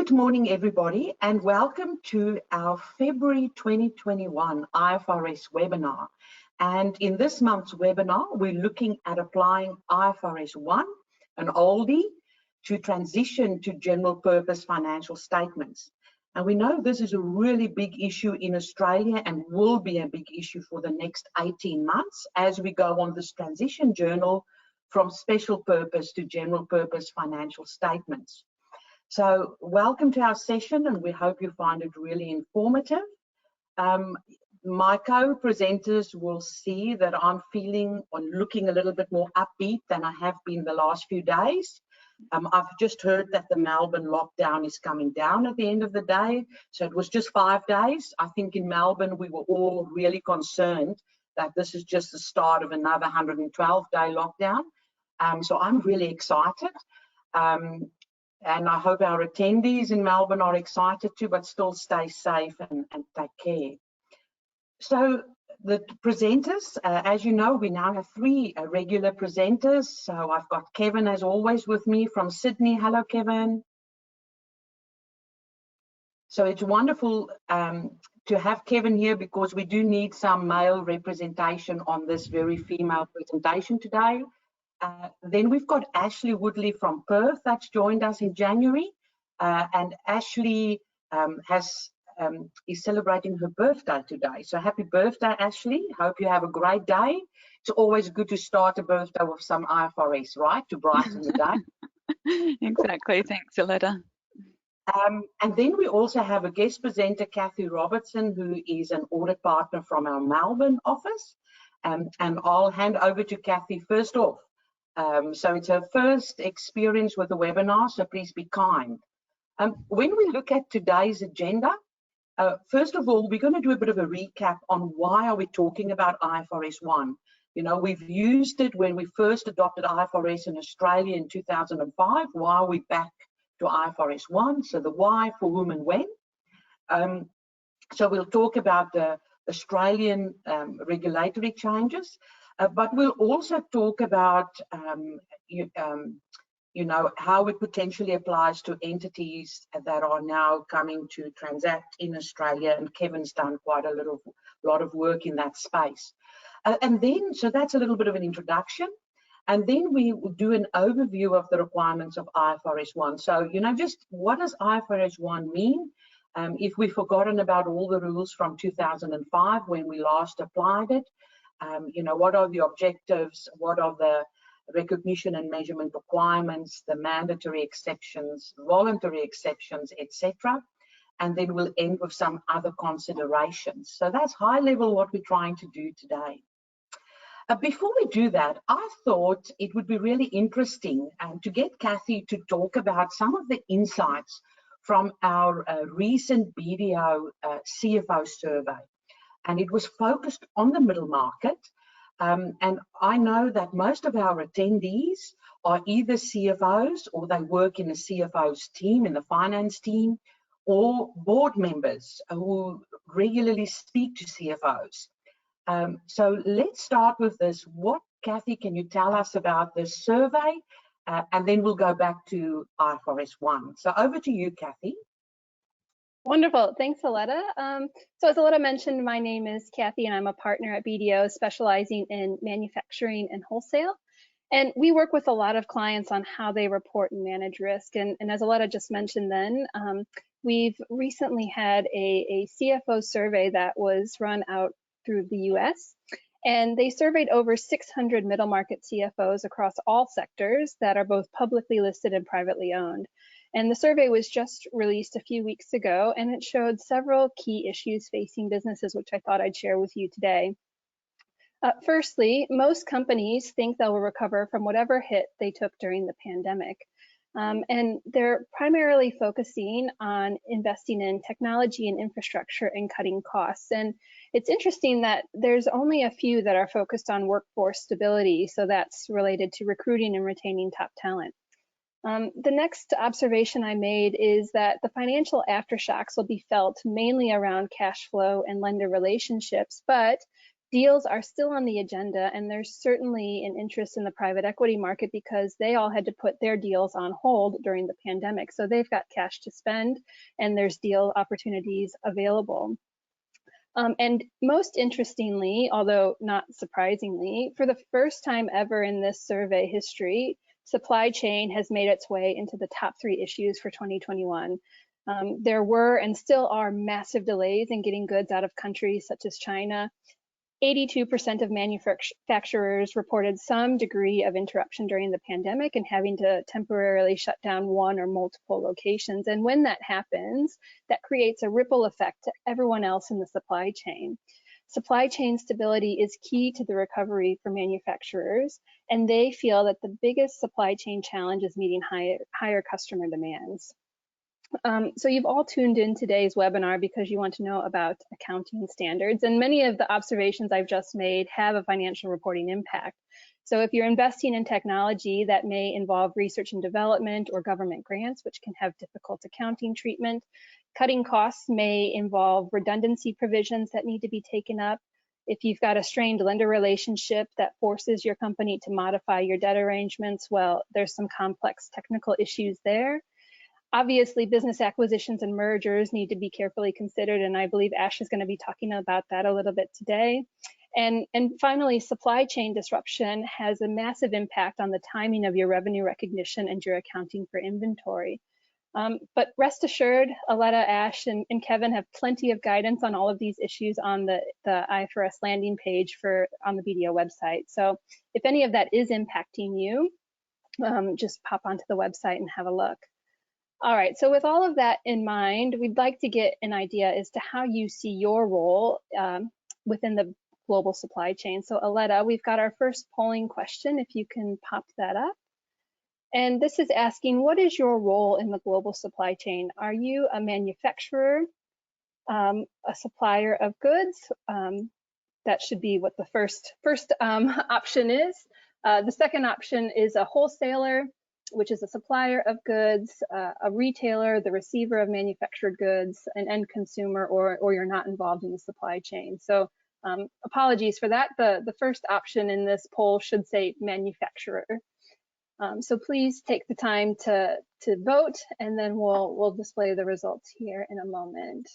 Good morning, everybody, and welcome to our February 2021 IFRS webinar. And in this month's webinar, we're looking at applying IFRS 1, an oldie, to transition to general purpose financial statements. And we know this is a really big issue in Australia and will be a big issue for the next 18 months as we go on this transition journey from special purpose to general purpose financial statements. So welcome to our session, and we hope you find it really informative. My co-presenters will see that I'm feeling or looking a little bit more upbeat than I have been the last few days. I've just heard that the Melbourne lockdown is coming down at the end of the day. So it was just 5 days. I think in Melbourne, we were all really concerned that this is just the start of another 112-day lockdown. So I'm really excited. And I hope our attendees in Melbourne are excited too, but still stay safe and take care. So the presenters, as you know, we now have 3 regular presenters. So I've got Kevin, as always, with me from Sydney. Hello, Kevin. So it's wonderful to have Kevin here because we do need some male representation on this very female presentation today. Then we've got Ashley Woodley from Perth that's joined us in January, and Ashley is celebrating her birthday today. So happy birthday, Ashley. Hope you have a great day. It's always good to start a birthday with some IFRS, right, to brighten the day. Exactly. Thanks, Aletta. And then we also have a guest presenter, Kathy Robertson, who is an audit partner from our Melbourne office. And I'll hand over to Kathy first off. So it's her first experience with the webinar, so please be kind. When we look at today's agenda, first of all, we're going to do a bit of a recap on why are we talking about IFRS 1. You know, we've used it when we first adopted IFRS in Australia in 2005. Why are we back to IFRS 1? So the why, for whom and when. So we'll talk about the Australian regulatory changes. But we'll also talk about, you know, how it potentially applies to entities that are now coming to transact in Australia. And Kevin's done quite a lot of work in that space. And then, so that's a little bit of an introduction. And then we will do an overview of the requirements of IFRS 1. So, you know, just what does IFRS 1 mean? If we've forgotten about all the rules from 2005 when we last applied it, you know, what are the objectives, what are the recognition and measurement requirements, the mandatory exceptions, voluntary exceptions, etc. And then we'll end with some other considerations. So that's high level what we're trying to do today. Before we do that, I thought it would be really interesting to get Kathy to talk about some of the insights from our recent BDO CFO survey. And it was focused on the middle market. And I know that most of our attendees are either CFOs or they work in the CFO's team, in the finance team, or board members who regularly speak to CFOs. So let's start with this. What, Kathy, can you tell us about this survey? And then we'll go back to IFRS 1. So over to you, Kathy. Wonderful. Thanks, Aletta. So as Aletta mentioned, my name is Kathy and I'm a partner at BDO specializing in manufacturing and wholesale. And we work with a lot of clients on how they report and manage risk. And as Aletta just mentioned then, we've recently had a CFO survey that was run out through the US. And they surveyed over 600 middle market CFOs across all sectors that are both publicly listed and privately owned. And the survey was just released a few weeks ago, and it showed several key issues facing businesses, which I thought I'd share with you today. Firstly, most companies think they will recover from whatever hit they took during the pandemic. And they're primarily focusing on investing in technology and infrastructure and cutting costs. And it's interesting that there's only a few that are focused on workforce stability. So that's related to recruiting and retaining top talent. The next observation I made is that the financial aftershocks will be felt mainly around cash flow and lender relationships, but deals are still on the agenda, and there's certainly an interest in the private equity market because they all had to put their deals on hold during the pandemic. So they've got cash to spend, and there's deal opportunities available. And most interestingly, although not surprisingly, for the first time ever in this survey history, supply chain has made its way into the top 3 issues for 2021. There were and still are massive delays in getting goods out of countries such as China. 82% of manufacturers reported some degree of interruption during the pandemic and having to temporarily shut down one or multiple locations. And when that happens, that creates a ripple effect to everyone else in the supply chain. Supply chain stability is key to the recovery for manufacturers, and they feel that the biggest supply chain challenge is meeting higher customer demands. So you've all tuned in today's webinar because you want to know about accounting standards, and many of the observations I've just made have a financial reporting impact. So if you're investing in technology that may involve research and development or government grants, which can have difficult accounting treatment, cutting costs may involve redundancy provisions that need to be taken up. If you've got a strained lender relationship that forces your company to modify your debt arrangements, well, there's some complex technical issues there. Obviously, business acquisitions and mergers need to be carefully considered, and I believe Ash is going to be talking about that a little bit today. And finally, supply chain disruption has a massive impact on the timing of your revenue recognition and your accounting for inventory. But rest assured, Aletta, Ash, and Kevin have plenty of guidance on all of these issues on the IFRS landing page on the BDO website. So if any of that is impacting you, just pop onto the website and have a look. All right, so with all of that in mind, we'd like to get an idea as to how you see your role within the global supply chain. So Aletta, we've got our first polling question, if you can pop that up. And this is asking, what is your role in the global supply chain? Are you a manufacturer, a supplier of goods? That should be what the first option is. The second option is a wholesaler, which is a supplier of goods, a retailer, the receiver of manufactured goods, an end consumer, or you're not involved in the supply chain. So apologies for that. The first option in this poll should say manufacturer. So please take the time to vote, and then we'll display the results here in a moment.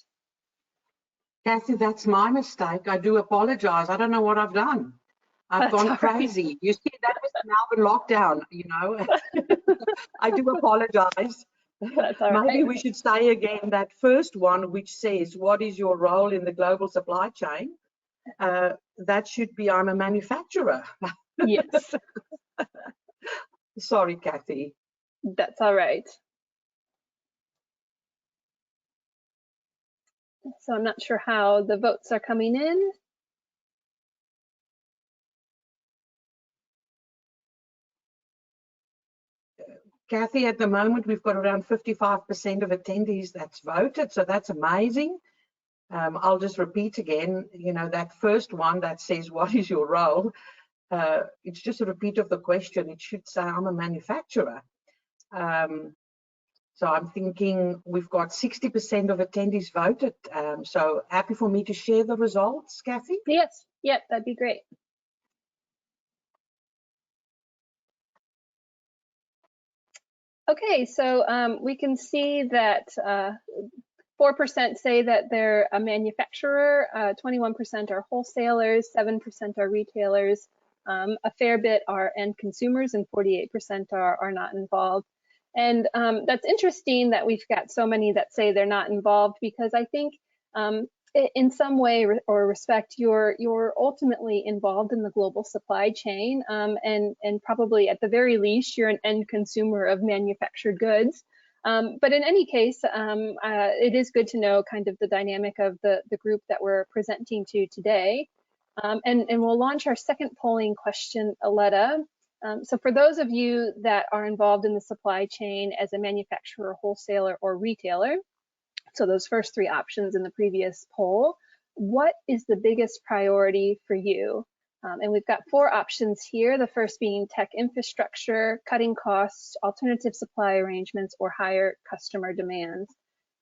Kathy, that's my mistake. I do apologize. I don't know what I've done. I've gone crazy. You see, that was the Melbourne lockdown, you know. I do apologize. That's all right. Maybe we should say again that first one, which says, what is your role in the global supply chain? That should be, I'm a manufacturer. Yes. Sorry, Kathy. That's all right. So I'm not sure how the votes are coming in. Kathy, at the moment, we've got around 55% of attendees that's voted, so that's amazing. I'll just repeat again, you know, that first one that says, what is your role? It's just a repeat of the question. It should say, I'm a manufacturer. So I'm thinking we've got 60% of attendees voted. So happy for me to share the results, Kathy? Yes, yep, that'd be great. Okay, so we can see that 4% say that they're a manufacturer, 21% are wholesalers, 7% are retailers, a fair bit are end consumers, and 48% are not involved. And that's interesting that we've got so many that say they're not involved, because I think in some way or respect, you're ultimately involved in the global supply chain, and probably at the very least, you're an end consumer of manufactured goods. But in any case, it is good to know kind of the dynamic of the group that we're presenting to today. And we'll launch our second polling question, Aletta. So for those of you that are involved in the supply chain as a manufacturer, wholesaler, or retailer, so those first 3 options in the previous poll, what is the biggest priority for you? And we've got 4 options here, the first being tech infrastructure, cutting costs, alternative supply arrangements, or higher customer demands.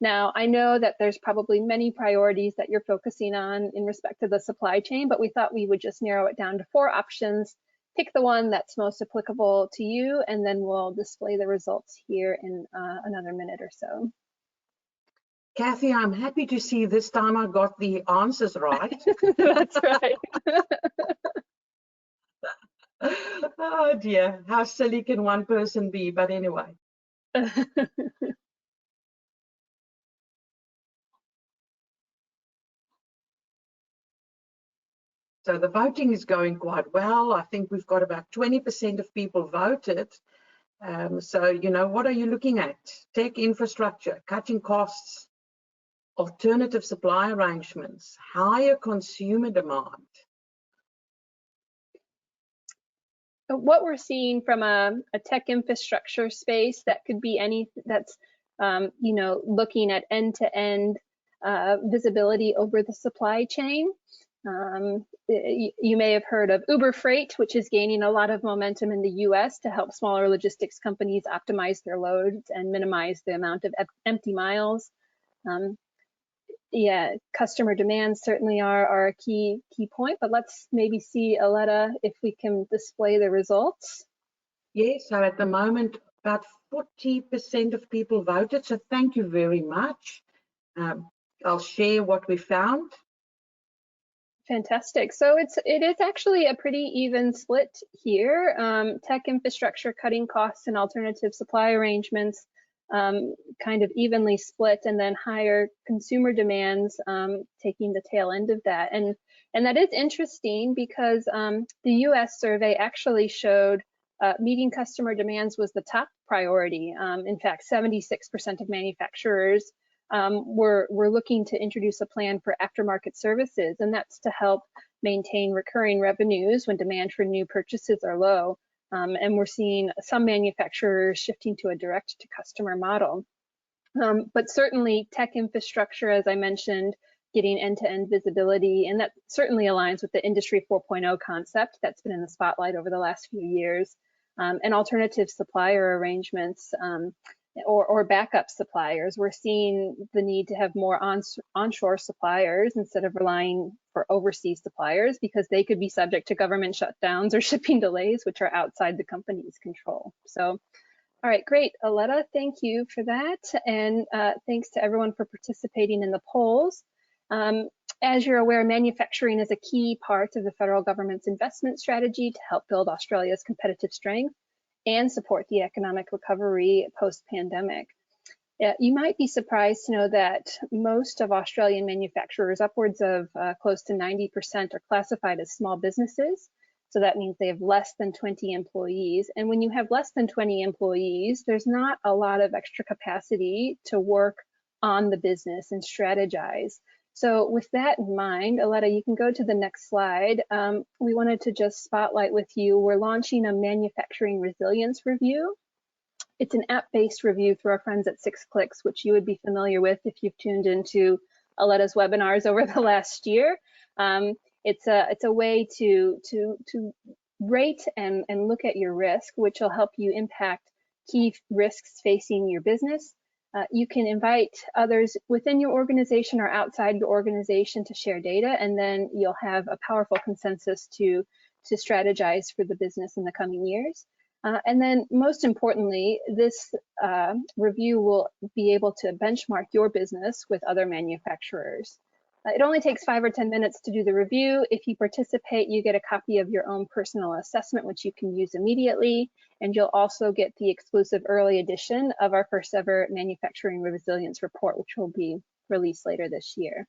Now, I know that there's probably many priorities that you're focusing on in respect to the supply chain, but we thought we would just narrow it down to 4 options, pick the one that's most applicable to you, and then we'll display the results here in another minute or so. Kathy, I'm happy to see this time I got the answers right. That's right. Oh dear, how silly can one person be? But anyway. So the voting is going quite well. I think we've got about 20% of people voted. So, you know, what are you looking at? Tech infrastructure, cutting costs, alternative supply arrangements, higher consumer demand. What we're seeing from a tech infrastructure space, that could be any that's you know, looking at end-to-end visibility over the supply chain. You may have heard of Uber Freight, which is gaining a lot of momentum in the US to help smaller logistics companies optimize their loads and minimize the amount of empty miles. Yeah, customer demands certainly are a key point, but let's maybe see, Aletta, if we can display the results. Yes, so at the moment, about 40% of people voted, so thank you very much. I'll share what we found. Fantastic. So it is actually a pretty even split here. Tech infrastructure, cutting costs, and alternative supply arrangements kind of evenly split, and then higher consumer demands taking the tail end of that. And that is interesting because the US survey actually showed meeting customer demands was the top priority. In fact, 76% of manufacturers we're looking to introduce a plan for aftermarket services, and that's to help maintain recurring revenues when demand for new purchases are low. And we're seeing some manufacturers shifting to a direct-to-customer model. But certainly tech infrastructure, as I mentioned, getting end-to-end visibility, and that certainly aligns with the Industry 4.0 concept that's been in the spotlight over the last few years, and alternative supplier arrangements, or backup suppliers. We're seeing the need to have more onshore suppliers instead of relying for overseas suppliers, because they could be subject to government shutdowns or shipping delays, which are outside the company's control. So, all right, great. Aletta, thank you for that. And thanks to everyone for participating in the polls. As you're aware, manufacturing is a key part of the federal government's investment strategy to help build Australia's competitive strength and support the economic recovery post-pandemic. You might be surprised to know that most of Australian manufacturers, upwards of close to 90%, are classified as small businesses. So that means they have less than 20 employees. And when you have less than 20 employees, there's not a lot of extra capacity to work on the business and strategize. So with that in mind, Aletta, you can go to the next slide. We wanted to just spotlight with you, we're launching a manufacturing resilience review. It's an app-based review through our friends at SixClicks, which you would be familiar with if you've tuned into Aletta's webinars over the last year. It's a way to rate and look at your risk, which will help you impact key risks facing your business. You can invite others within your organization or outside your organization to share data, and then you'll have a powerful consensus to strategize for the business in the coming years. And then most importantly, this review will be able to benchmark your business with other manufacturers. It only takes 5 or 10 minutes to do the review. If you participate, you get a copy of your own personal assessment, which you can use immediately. And you'll also get the exclusive early edition of our first ever manufacturing resilience report, which will be released later this year.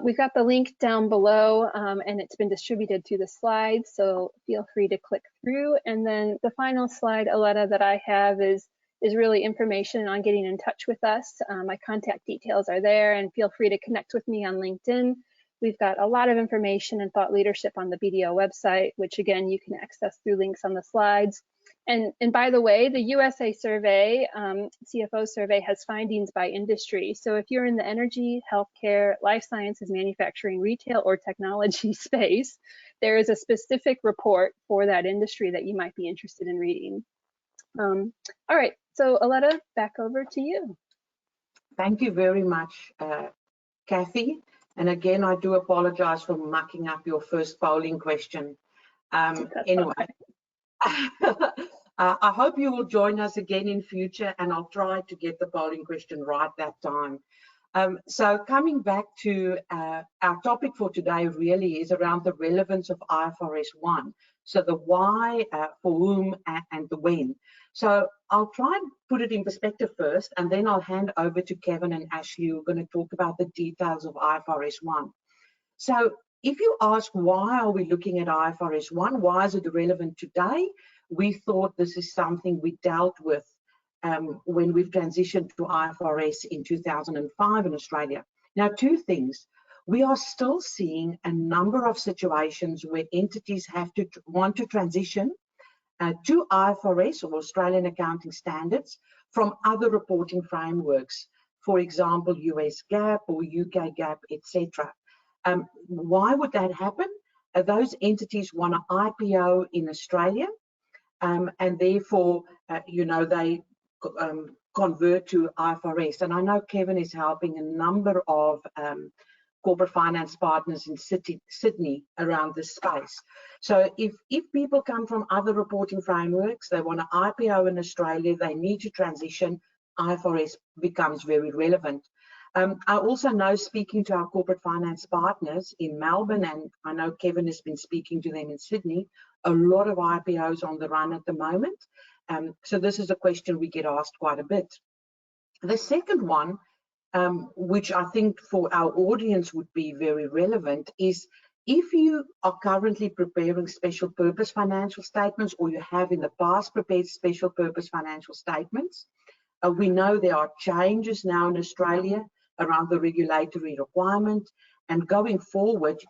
We've got the link down below, and it's been distributed to the slides, so feel free to click through. And then the final slide, Aletta, that I have is really information on getting in touch with us. My contact details are there, and feel free to connect with me on LinkedIn. We've got a lot of information and thought leadership on the BDO website, which again, you can access through links on the slides. And by the way, the USA survey, CFO survey, has findings by industry. So if you're in the energy, healthcare, life sciences, manufacturing, retail, or technology space, there is a specific report for that industry that you might be interested in reading. All right, so Aletta, back over to you. Thank you very much, Kathy. And again, I do apologize for mucking up your first polling question. Anyway, I hope you will join us again in future, and I'll try to get the polling question right that time. So coming back to our topic for today really is around the relevance of IFRS 1. So the why, for whom, and the when. So I'll try and put it in perspective first, and then I'll hand over to Kevin and Ashley, who are going to talk about the details of IFRS 1. So if you ask why are we looking at IFRS 1, why is it relevant today? We thought this is something we dealt with when we've transitioned to IFRS in 2005 in Australia. Now, two things. We are still seeing a number of situations where entities want to transition to IFRS or Australian accounting standards from other reporting frameworks, for example, US GAAP or UK GAAP, etc. Why would that happen? Those entities want to IPO in Australia, and therefore, they convert to IFRS. And I know Kevin is helping a number of corporate finance partners in Sydney around this space. So if people come from other reporting frameworks, they want to IPO in Australia, they need to transition, IFRS becomes very relevant. I also know, speaking to our corporate finance partners in Melbourne, and I know Kevin has been speaking to them in Sydney, a lot of IPOs on the run at the moment. So this is a question we get asked quite a bit. The second one, which I think for our audience would be very relevant, is if you are currently preparing special purpose financial statements, or you have in the past prepared special purpose financial statements, we know there are changes now in Australia around the regulatory requirement, and going forward,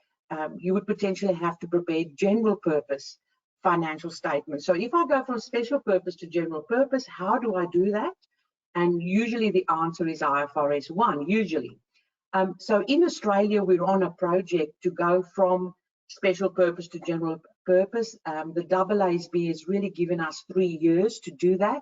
you would potentially have to prepare general purpose financial statements. So if I go from special purpose to general purpose, how do I do that? And usually the answer is IFRS 1, usually. So in Australia, we're on a project to go from special purpose to general purpose. The AASB has really given us 3 years to do that.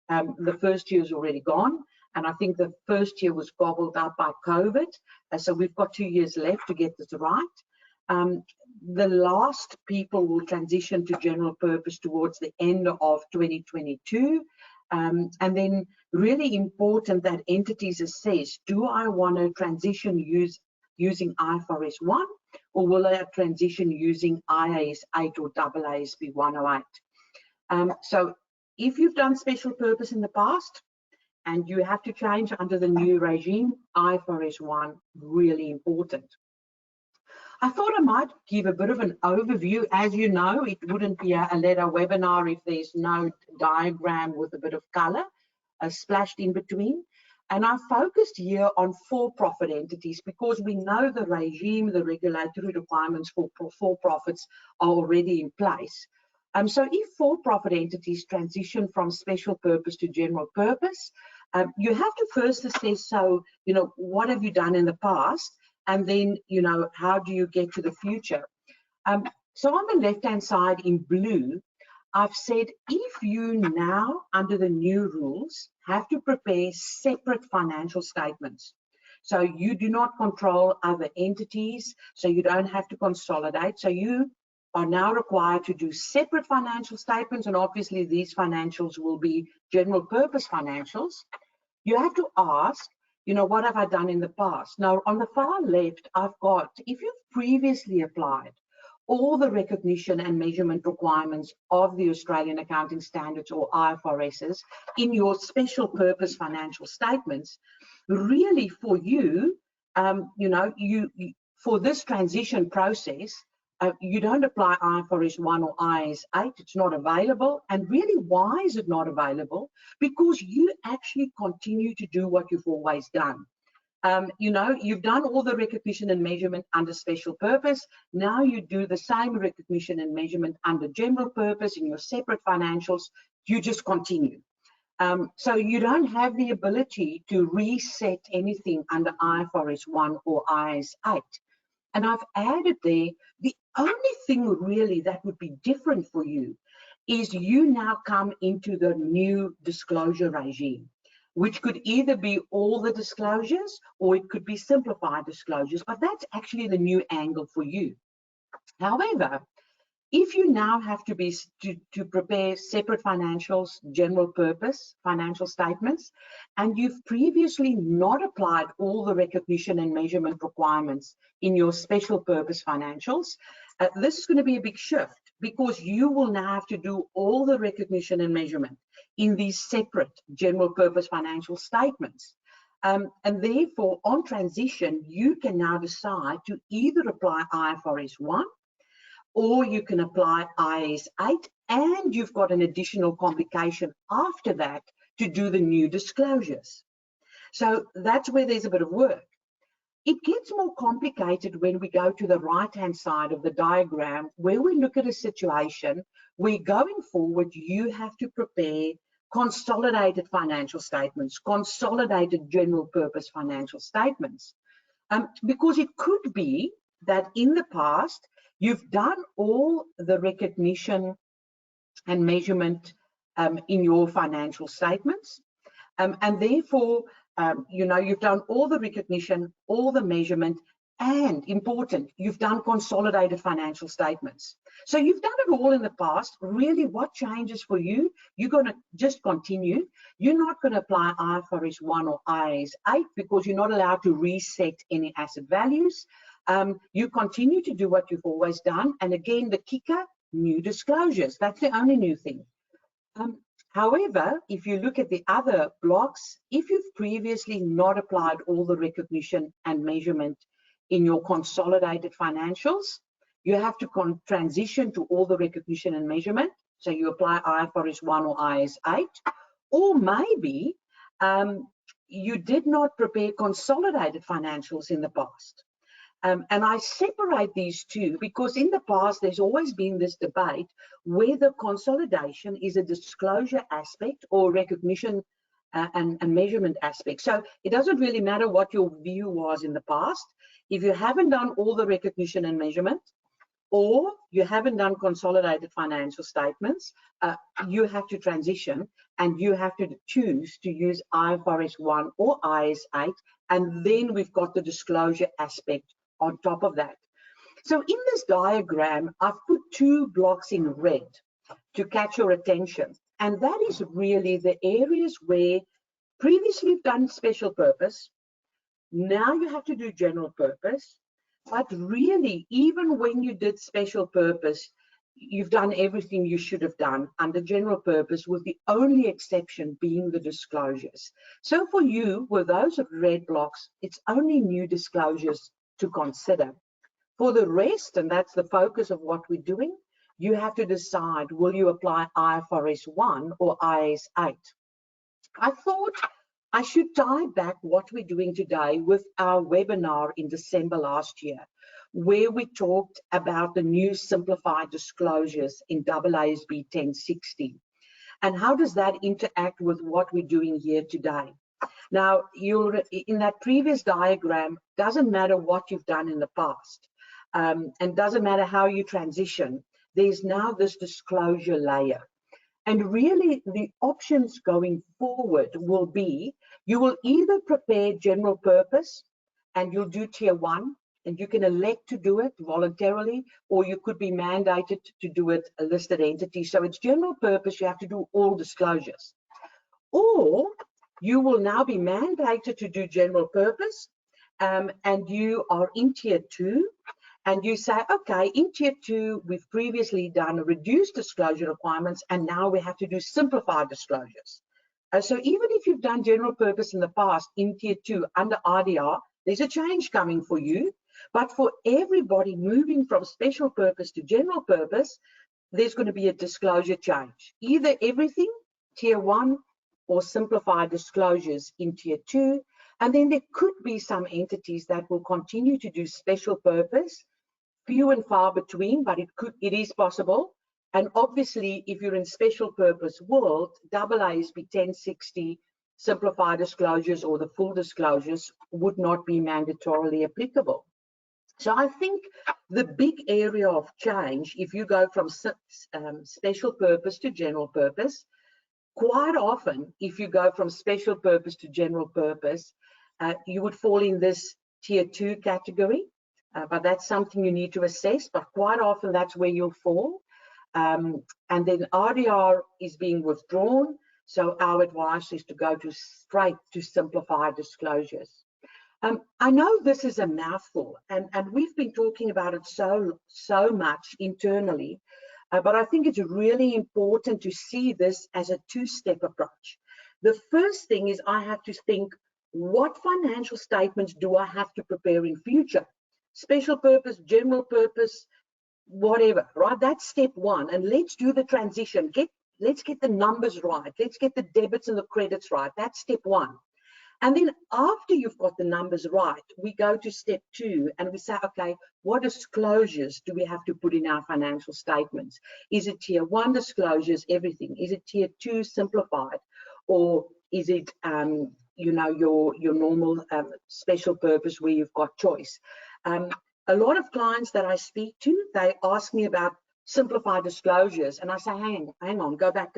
The first year is already gone, and I think the first year was gobbled up by COVID. So we've got 2 years left to get this right. The last people will transition to general purpose towards the end of 2022. And then really important that entities assess, do I want to transition using IFRS 1, or will I transition using IAS 8 or AASB 108? So if you've done special purpose in the past and you have to change under the new regime, IFRS 1, really important. I thought I might give a bit of an overview. As you know, it wouldn't be a letter webinar if there's no diagram with a bit of color splashed in between. And I focused here on for-profit entities because we know the regime, the regulatory requirements for for-profits are already in place. So if for-profit entities transition from special purpose to general purpose, you have to first assess, so, what have you done in the past? And then, how do you get to the future? So on the left-hand side in blue, I've said if you now, under the new rules, have to prepare separate financial statements. So you do not control other entities, so you don't have to consolidate. So you are now required to do separate financial statements, and obviously these financials will be general purpose financials. You have to ask, what have I done in the past? Now, on the far left, I've got, if you've previously applied all the recognition and measurement requirements of the Australian Accounting Standards or IFRSs in your special purpose financial statements, really for you, for this transition process, you don't apply IFRS 1 or IAS 8, it's not available. And really, why is it not available? Because you actually continue to do what you've always done. You've done all the recognition and measurement under special purpose. Now you do the same recognition and measurement under general purpose in your separate financials. You just continue. So you don't have the ability to reset anything under IFRS 1 or IAS 8. And I've added there, the only thing really that would be different for you is you now come into the new disclosure regime. which could either be all the disclosures or it could be simplified disclosures, but that's actually the new angle for you. However, if you now have to prepare separate financials, general purpose financial statements, and you've previously not applied all the recognition and measurement requirements in your special purpose financials, this is going to be a big shift, because you will now have to do all the recognition and measurement in these separate general purpose financial statements. And therefore, on transition, you can now decide to either apply IFRS 1 or you can apply IAS 8, and you've got an additional complication after that to do the new disclosures. So that's where there's a bit of work. It gets more complicated when we go to the right-hand side of the diagram, where we look at a situation where going forward, you have to prepare consolidated financial statements, consolidated general purpose financial statements. Because it could be that in the past, you've done all the recognition and measurement in your financial statements, and therefore, you've done all the recognition, all the measurement, and important, you've done consolidated financial statements. So you've done it all in the past. Really, what changes for you? You're going to just continue. You're not going to apply IFRS 1 or IAS 8 because you're not allowed to reset any asset values. You continue to do what you've always done. And again, the kicker, new disclosures. That's the only new thing. However, if you look at the other blocks, if you've previously not applied all the recognition and measurement in your consolidated financials, you have to transition to all the recognition and measurement. So you apply IFRS 1 or IAS 8, or maybe you did not prepare consolidated financials in the past. And I separate these two because in the past, there's always been this debate whether consolidation is a disclosure aspect or recognition and measurement aspect. So it doesn't really matter what your view was in the past. If you haven't done all the recognition and measurement, or you haven't done consolidated financial statements, you have to transition and you have to choose to use IFRS 1 or IAS 8, and then we've got the disclosure aspect on top of that. So in this diagram, I've put two blocks in red to catch your attention, and that is really the areas where previously you've done special purpose, now you have to do general purpose, but really, even when you did special purpose, you've done everything you should have done under general purpose, with the only exception being the disclosures. So for you, with those red blocks, it's only new disclosures to consider. For the rest, and that's the focus of what we're doing, you have to decide, will you apply IFRS 1 or IAS 8? I thought I should tie back what we're doing today with our webinar in December last year, where we talked about the new simplified disclosures in AASB 1060. And how does that interact with what we're doing here today? Now, in that previous diagram, doesn't matter what you've done in the past, and doesn't matter how you transition, there's now this disclosure layer. And really, the options going forward will be, you will either prepare general purpose and you'll do tier 1, and you can elect to do it voluntarily, or you could be mandated to do it a listed entity. So it's general purpose, you have to do all disclosures. Or you will now be mandated to do general purpose, and you are in tier 2, and you say, okay, in tier 2, we've previously done reduced disclosure requirements, and now we have to do simplified disclosures. So even if you've done general purpose in the past in tier 2 under RDR, there's a change coming for you. But for everybody moving from special purpose to general purpose, there's going to be a disclosure change. Either everything, tier 1, or simplified disclosures in tier 2. And then there could be some entities that will continue to do special purpose, few and far between, but it is possible. And obviously, if you're in special purpose world, AASB 1060 simplified disclosures or the full disclosures would not be mandatorily applicable. So I think the big area of change, if you go from special purpose to general purpose, quite often, if you go from special purpose to general purpose, you would fall in this tier 2 category, but that's something you need to assess, but quite often that's where you'll fall. And then RDR is being withdrawn, so our advice is to go straight to simplified disclosures. I know this is a mouthful, and we've been talking about it so much internally, but I think it's really important to see this as a two-step approach. The first thing is I have to think, what financial statements do I have to prepare in future? Special purpose, general purpose, whatever, right? That's step one. And let's do the transition. Let's get the numbers right. Let's get the debits and the credits right. That's step one. And then after you've got the numbers right, we go to step two and we say, okay, what disclosures do we have to put in our financial statements? Is it tier 1 disclosures, everything? Is it tier 2 simplified? Or is it, you know, your normal special purpose where you've got choice? A lot of clients that I speak to, they ask me about simplified disclosures, and I say, hang on, go back.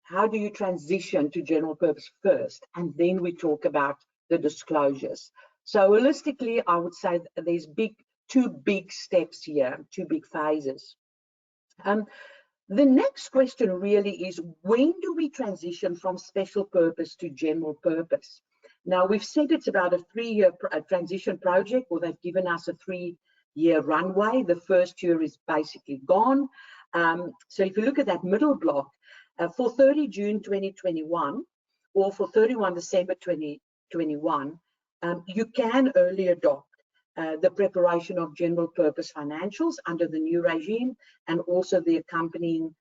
How do you transition to general purpose first? And then we talk about the disclosures. So holistically, I would say there's two big steps here, two big phases. The next question really is, when do we transition from special purpose to general purpose? Now, we've said it's about a 3-year transition project, or they've given us a 3-year runway. The first year is basically gone. So if you look at that middle block, for 30 June 2021 or for 31 December 2021, you can early adopt the preparation of general purpose financials under the new regime, and also the accompanying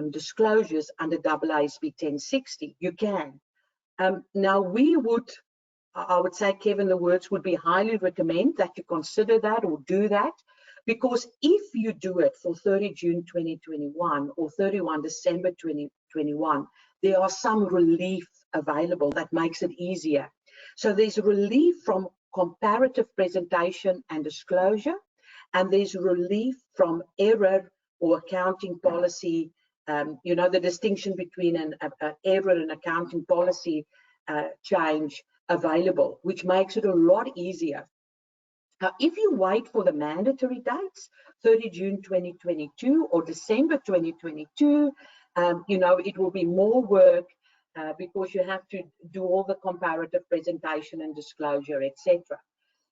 disclosures under AASB 1060. You can. Now, I would say, Kevin, the words would be highly recommend that you consider that or do that, because if you do it for 30 June 2021 or 31 December 2021, there are some relief available that makes it easier. So there's relief from comparative presentation and disclosure, and there's relief from error or accounting policy. You know, the distinction between an error and accounting policy change available, which makes it a lot easier. Now, if you wait for the mandatory dates, 30 June 2022 or December 2022, you know, it will be more work because you have to do all the comparative presentation and disclosure, etc.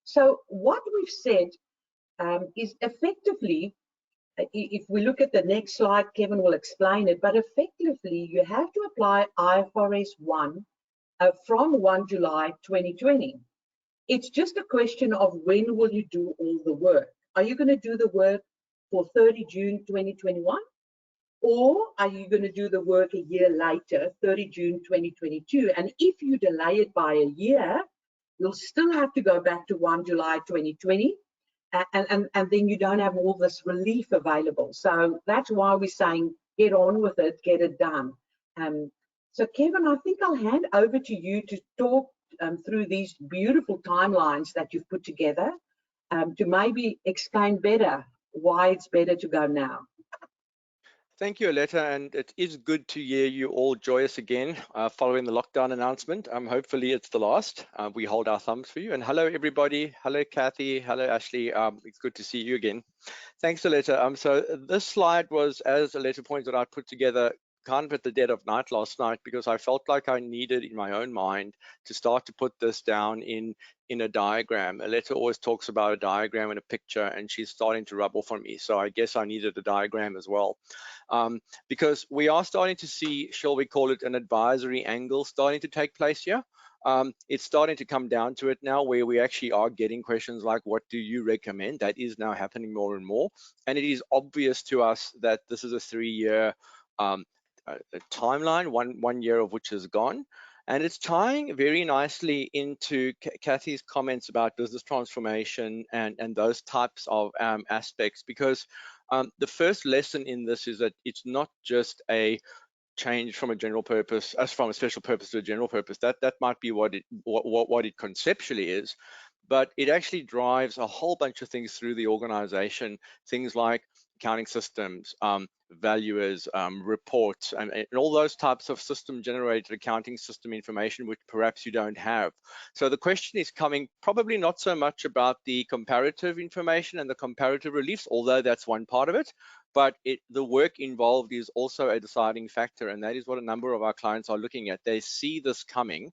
So what we've said is effectively, if we look at the next slide, Kevin will explain it, but effectively you have to apply IFRS 1 from 1 July 2020. It's just a question of when will you do all the work. Are you going to do the work for 30 June 2021? Or are you going to do the work a year later, 30 June 2022? And if you delay it by a year, you'll still have to go back to 1 July 2020. And then you don't have all this relief available. So that's why we're saying get on with it, get it done. So Kevin, I think I'll hand over to you to talk through these beautiful timelines that you've put together to maybe explain better why it's better to go now. Thank you, Aletta, and it is good to hear you all joyous again following the lockdown announcement. Hopefully it's the last. We hold our thumbs for you. And hello, everybody. Hello, Kathy. Hello, Ashley. It's good to see you again. Thanks, Aletta. So this slide was, as Aletta pointed out, put together kind of at the dead of night last night, because I felt like I needed in my own mind to start to put this down in a diagram. Aletta always talks about a diagram and a picture, and she's starting to rub off on me. So I guess I needed a diagram as well. Because we are starting to see, shall we call it, an advisory angle starting to take place here. It's starting to come down to it now, where we actually are getting questions like, what do you recommend? That is now happening more and more. And it is obvious to us that this is a 3-year timeline, one year of which is gone. And it's tying very nicely into Kathy's comments about business transformation and those types of aspects, because the first lesson in this is that it's not just a change from a general purpose, from a special purpose to a general purpose. That might be what it conceptually is, but it actually drives a whole bunch of things through the organization. Things like accounting systems, valuers, reports, and all those types of system-generated accounting system information which perhaps you don't have. So the question is coming probably not so much about the comparative information and the comparative reliefs, although that's one part of it, but the work involved is also a deciding factor, and that is what a number of our clients are looking at. They see this coming.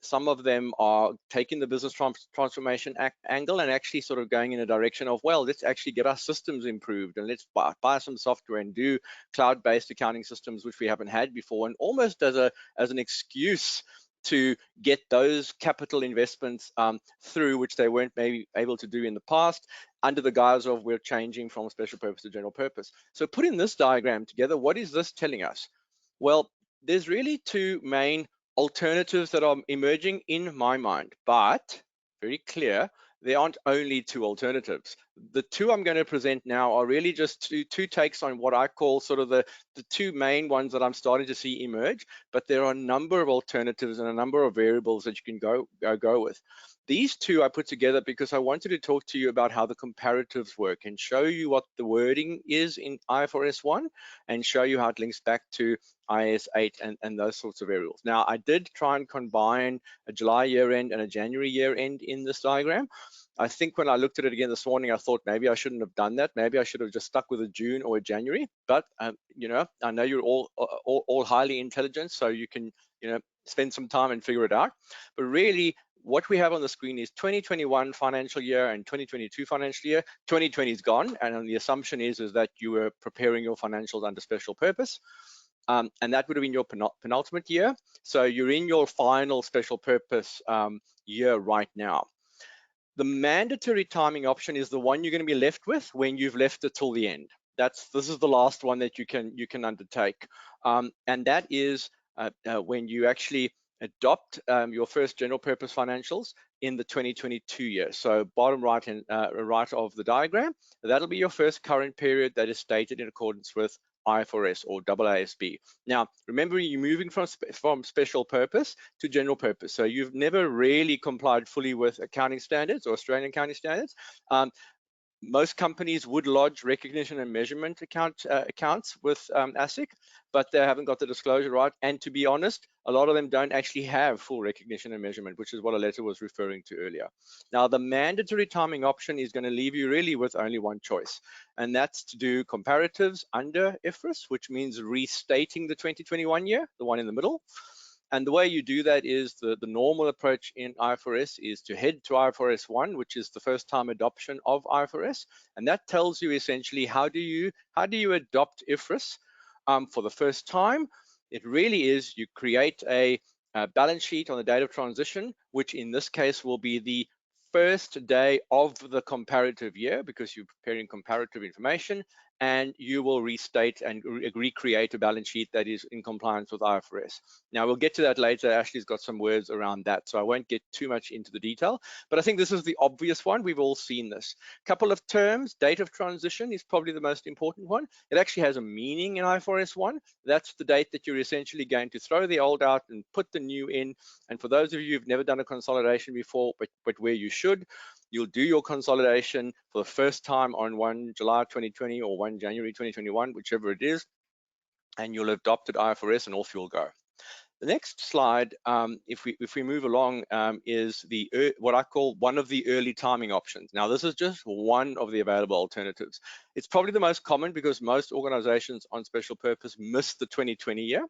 Some of them are taking the business transformation angle and actually sort of going in a direction of, well, let's actually get our systems improved and let's buy some software and do cloud-based accounting systems, which we haven't had before, and almost as an excuse to get those capital investments through, which they weren't maybe able to do in the past, under the guise of we're changing from special purpose to general purpose. So putting this diagram together, what is this telling us? Well, there's really two main alternatives that are emerging in my mind, but very clear, there aren't only two alternatives. The two I'm going to present now are really just two takes on what I call sort of the two main ones that I'm starting to see emerge, but there are a number of alternatives and a number of variables that you can go with. These two I put together because I wanted to talk to you about how the comparatives work and show you what the wording is in IFRS 1 and show you how it links back to IAS 8 and those sorts of variables. Now, I did try and combine a July year end and a January year end in this diagram. I think when I looked at it again this morning, I thought maybe I shouldn't have done that. Maybe I should have just stuck with a June or a January. But you know, I know you're all highly intelligent, so you can spend some time and figure it out. But really, what we have on the screen is 2021 financial year and 2022 financial year. 2020 is gone, and the assumption is that you were preparing your financials under special purpose. And that would have been your penultimate year. So you're in your final special purpose year right now. The mandatory timing option is the one you're going to be left with when you've left it till the end. This is the last one that you can undertake, and that is when you actually adopt your first general purpose financials in the 2022 year. So bottom right and right of the diagram, that'll be your first current period that is stated in accordance with IFRS or AASB. Now, remember, you're moving from special purpose to general purpose. So you've never really complied fully with accounting standards or Australian accounting standards. Most companies would lodge recognition and measurement accounts with ASIC, but they haven't got the disclosure right. And to be honest, a lot of them don't actually have full recognition and measurement, which is what Aletta was referring to earlier. Now, the mandatory timing option is going to leave you really with only one choice, and that's to do comparatives under IFRS, which means restating the 2021 year, the one in the middle. And the way you do that is the normal approach in IFRS is to head to IFRS 1, which is the first time adoption of IFRS. And that tells you essentially how do you adopt IFRS for the first time. It really is you create a balance sheet on the date of transition, which in this case will be the first day of the comparative year because you're preparing comparative information, and you will restate and recreate a balance sheet that is in compliance with IFRS. Now, we'll get to that later. Ashley's got some words around that, so I won't get too much into the detail, but I think this is the obvious one. We've all seen this. Couple of terms, date of transition is probably the most important one. It actually has a meaning in IFRS 1. That's the date that you're essentially going to throw the old out and put the new in. And for those of you who've never done a consolidation before, but where you should, you'll do your consolidation for the first time on 1 July 2020 or 1 January 2021, whichever it is, and you'll have adopted IFRS and off you'll go. The next slide, if we move along, is what I call one of the early timing options. Now, this is just one of the available alternatives. It's probably the most common because most organizations on special purpose miss the 2020 year.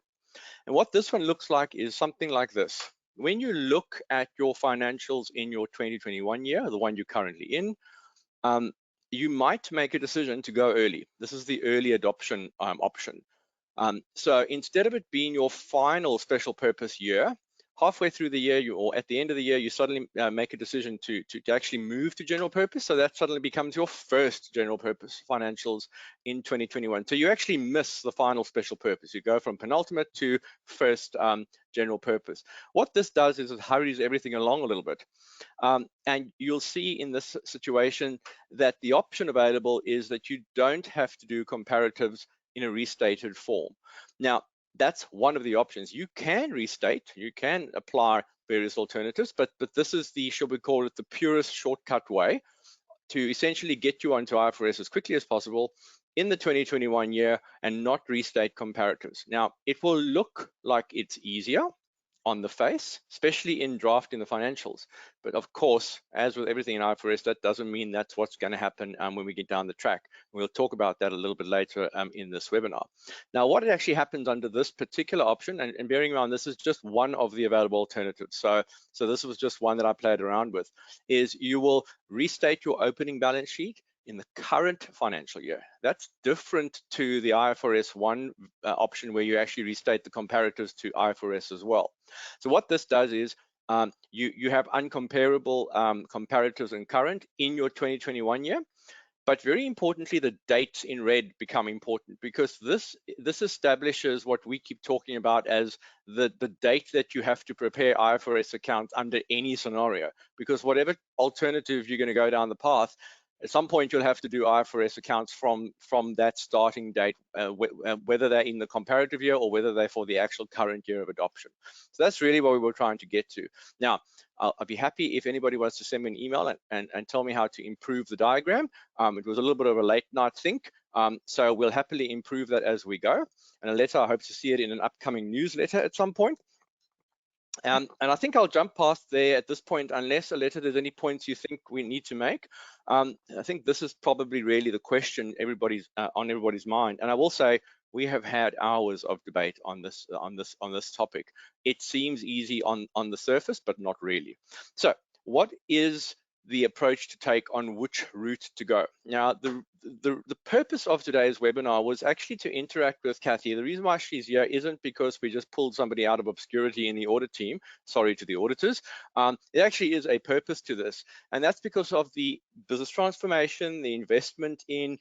And what this one looks like is something like this. When you look at your financials in your 2021 year, the one you're currently in, you might make a decision to go early. This is the early adoption option. So instead of it being your final special purpose year, halfway through the year or at the end of the year, you suddenly make a decision to actually move to general purpose. So that suddenly becomes your first general purpose financials in 2021. So you actually miss the final special purpose. You go from penultimate to first general purpose. What this does is it hurries everything along a little bit. And you'll see in this situation that the option available is that you don't have to do comparatives in a restated form. Now, that's one of the options. You can restate, you can apply various alternatives, but this is the, shall we call it, the purest shortcut way to essentially get you onto IFRS as quickly as possible in the 2021 year and not restate comparatives. Now, it will look like it's easier on the face, especially in drafting the financials. But of course, as with everything in IFRS, that doesn't mean that's what's going to happen when we get down the track. We'll talk about that a little bit later in this webinar. Now, what actually happens under this particular option, and bearing in mind, this is just one of the available alternatives. So this was just one that I played around with, is you will restate your opening balance sheet in the current financial year. That's different to the IFRS 1 option where you actually restate the comparatives to IFRS as well. So what this does is you have uncomparable comparatives in current in your 2021 year. But very importantly, the dates in red become important, because this establishes what we keep talking about as the date that you have to prepare IFRS accounts under any scenario. Because whatever alternative you're going to go down the path, at some point you'll have to do IFRS accounts from that starting date, whether they're in the comparative year or whether they're for the actual current year of adoption. So that's really what we were trying to get to. Now, I'll be happy if anybody wants to send me an email and tell me how to improve the diagram. It was a little bit of a late night think, so we'll happily improve that as we go. And Aletta, I hope to see it in an upcoming newsletter at some point. And I think I'll jump past there at this point, unless, Aletta, there's any points you think we need to make. I think this is probably really the question on everybody's mind. And I will say, we have had hours of debate on this topic. It seems easy on the surface, but not really. So what is the approach to take on which route to go? Now, the purpose of today's webinar was actually to interact with Kathy. The reason why she's here isn't because we just pulled somebody out of obscurity in the audit team. Sorry to the auditors. It actually is a purpose to this, and that's because of the business transformation, the investment in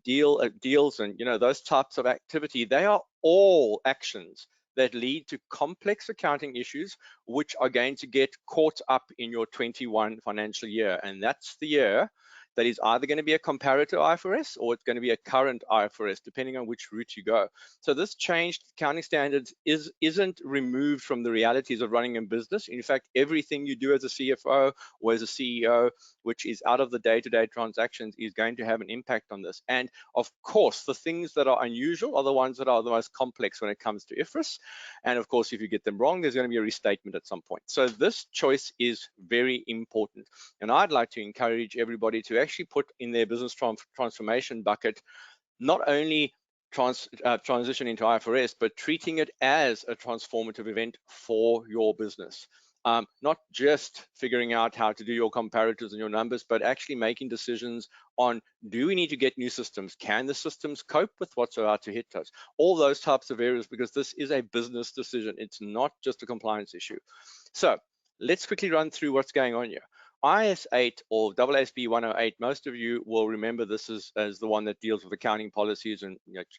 deals, and those types of activity. They are all actions that lead to complex accounting issues, which are going to get caught up in your 21 financial year. And that's the year that is either going to be a comparative IFRS or it's going to be a current IFRS, depending on which route you go. So this changed accounting standards isn't removed from the realities of running a business. In fact, everything you do as a CFO or as a CEO, which is out of the day-to-day transactions, is going to have an impact on this. And of course, the things that are unusual are the ones that are the most complex when it comes to IFRS. And of course, if you get them wrong, there's going to be a restatement at some point. So this choice is very important. And I'd like to encourage everybody to actually put in their business transformation bucket not only transition into IFRS, but treating it as a transformative event for your business. Not just figuring out how to do your comparatives and your numbers, but actually making decisions on, do we need to get new systems? Can the systems cope with what's about to hit us? All those types of areas, because this is a business decision. It's not just a compliance issue. So let's quickly run through what's going on here. IAS 8 or AASB 108, most of you will remember this as the one that deals with accounting policies and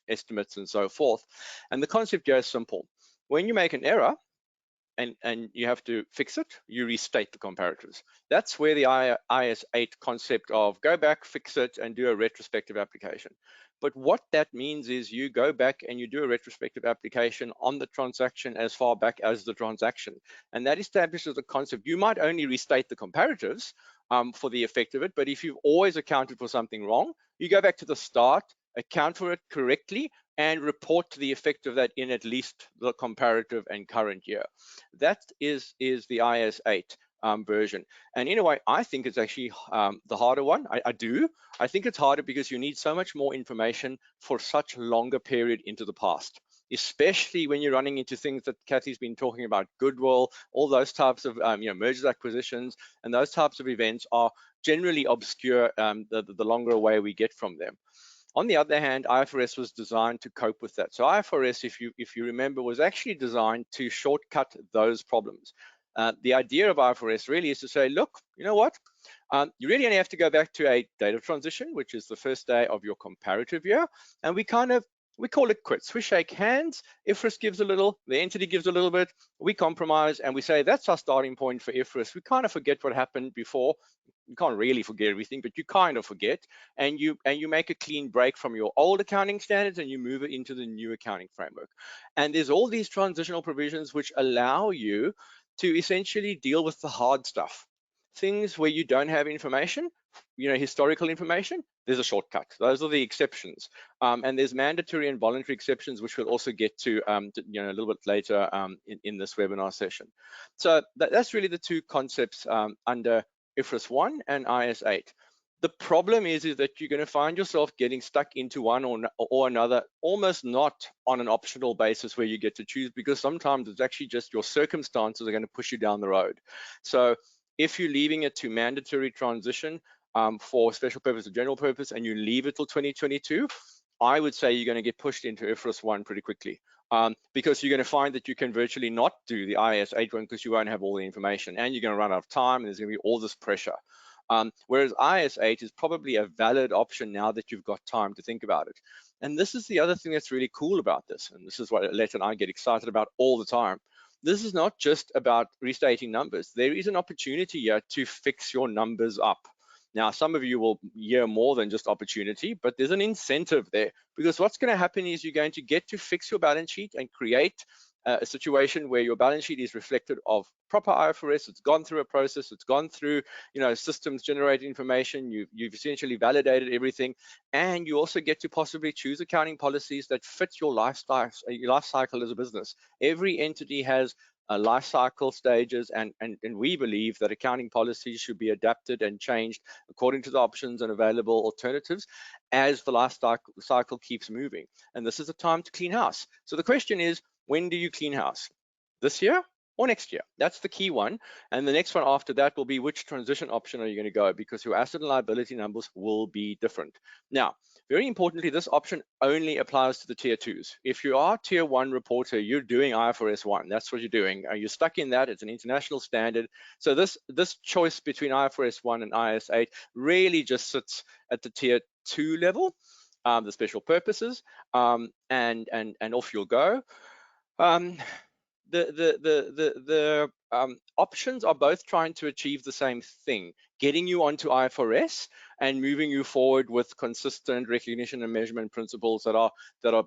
estimates and so forth. And the concept here is simple. When you make an error and you have to fix it, you restate the comparatives. That's where the IAS 8 concept of go back, fix it, and do a retrospective application. But what that means is you go back and you do a retrospective application on the transaction as far back as the transaction. And that establishes the concept. You might only restate the comparatives for the effect of it, but if you've always accounted for something wrong, you go back to the start, account for it correctly, and report to the effect of that in at least the comparative and current year. That is the IAS 8 version. And in a way, I think it's actually the harder one. I think it's harder because you need so much more information for such a longer period into the past, especially when you're running into things that Kathy's been talking about, goodwill, all those types of mergers, acquisitions, and those types of events are generally obscure the longer away we get from them. On the other hand, IFRS was designed to cope with that. So IFRS, if you remember, was actually designed to shortcut those problems. The idea of IFRS really is to say, look, you know what? You really only have to go back to a date of transition, which is the first day of your comparative year, and we call it quits. We shake hands. IFRS gives a little, the entity gives a little bit, we compromise, and we say that's our starting point for IFRS. We kind of forget what happened before. You can't really forget everything, but you kind of forget, and you make a clean break from your old accounting standards and you move it into the new accounting framework. And there's all these transitional provisions which allow you to essentially deal with the hard stuff, things where you don't have information, historical information. there's a shortcut. Those are the exceptions. And there's mandatory and voluntary exceptions, which we'll also get to a little bit later in this webinar session. So that's really the two concepts under IFRS 1 and IAS 8. The problem is that you're going to find yourself getting stuck into one or another, almost not on an optional basis where you get to choose, because sometimes it's actually just your circumstances are going to push you down the road. So if you're leaving it to mandatory transition for special purpose or general purpose, and you leave it till 2022, I would say you're going to get pushed into IFRS 1 pretty quickly. Because you're going to find that you can virtually not do the IAS 8 one because you won't have all the information, and you're going to run out of time, and there's going to be all this pressure. Whereas IAS 8 is probably a valid option now that you've got time to think about it. And this is the other thing that's really cool about this, and this is what Aletta and I get excited about all the time. This is not just about restating numbers. There is an opportunity here to fix your numbers up. Now, some of you will hear more than just opportunity, but there's an incentive there, because what's going to happen is you're going to get to fix your balance sheet and create a situation where your balance sheet is reflected of proper IFRS. It's gone through a process. It's gone through, systems generated information. You've essentially validated everything, and you also get to possibly choose accounting policies that fit your life cycle as a business. Every entity has life cycle stages, and we believe that accounting policies should be adapted and changed according to the options and available alternatives as the life cycle keeps moving. And this is a time to clean house. So the question is, when do you clean house? This year or next year? That's the key one. And the next one after that will be, which transition option are you going to go? Because your asset and liability numbers will be different. Now, very importantly, this option only applies to the tier 2s. If you are tier 1 reporter, you're doing IFRS 1. That's what you're doing. You're stuck in that. It's an international standard. So this choice between IFRS 1 and IAS 8 really just sits at the tier 2 level, the special purposes, and off you'll go. The options are both trying to achieve the same thing, getting you onto IFRS and moving you forward with consistent recognition and measurement principles that are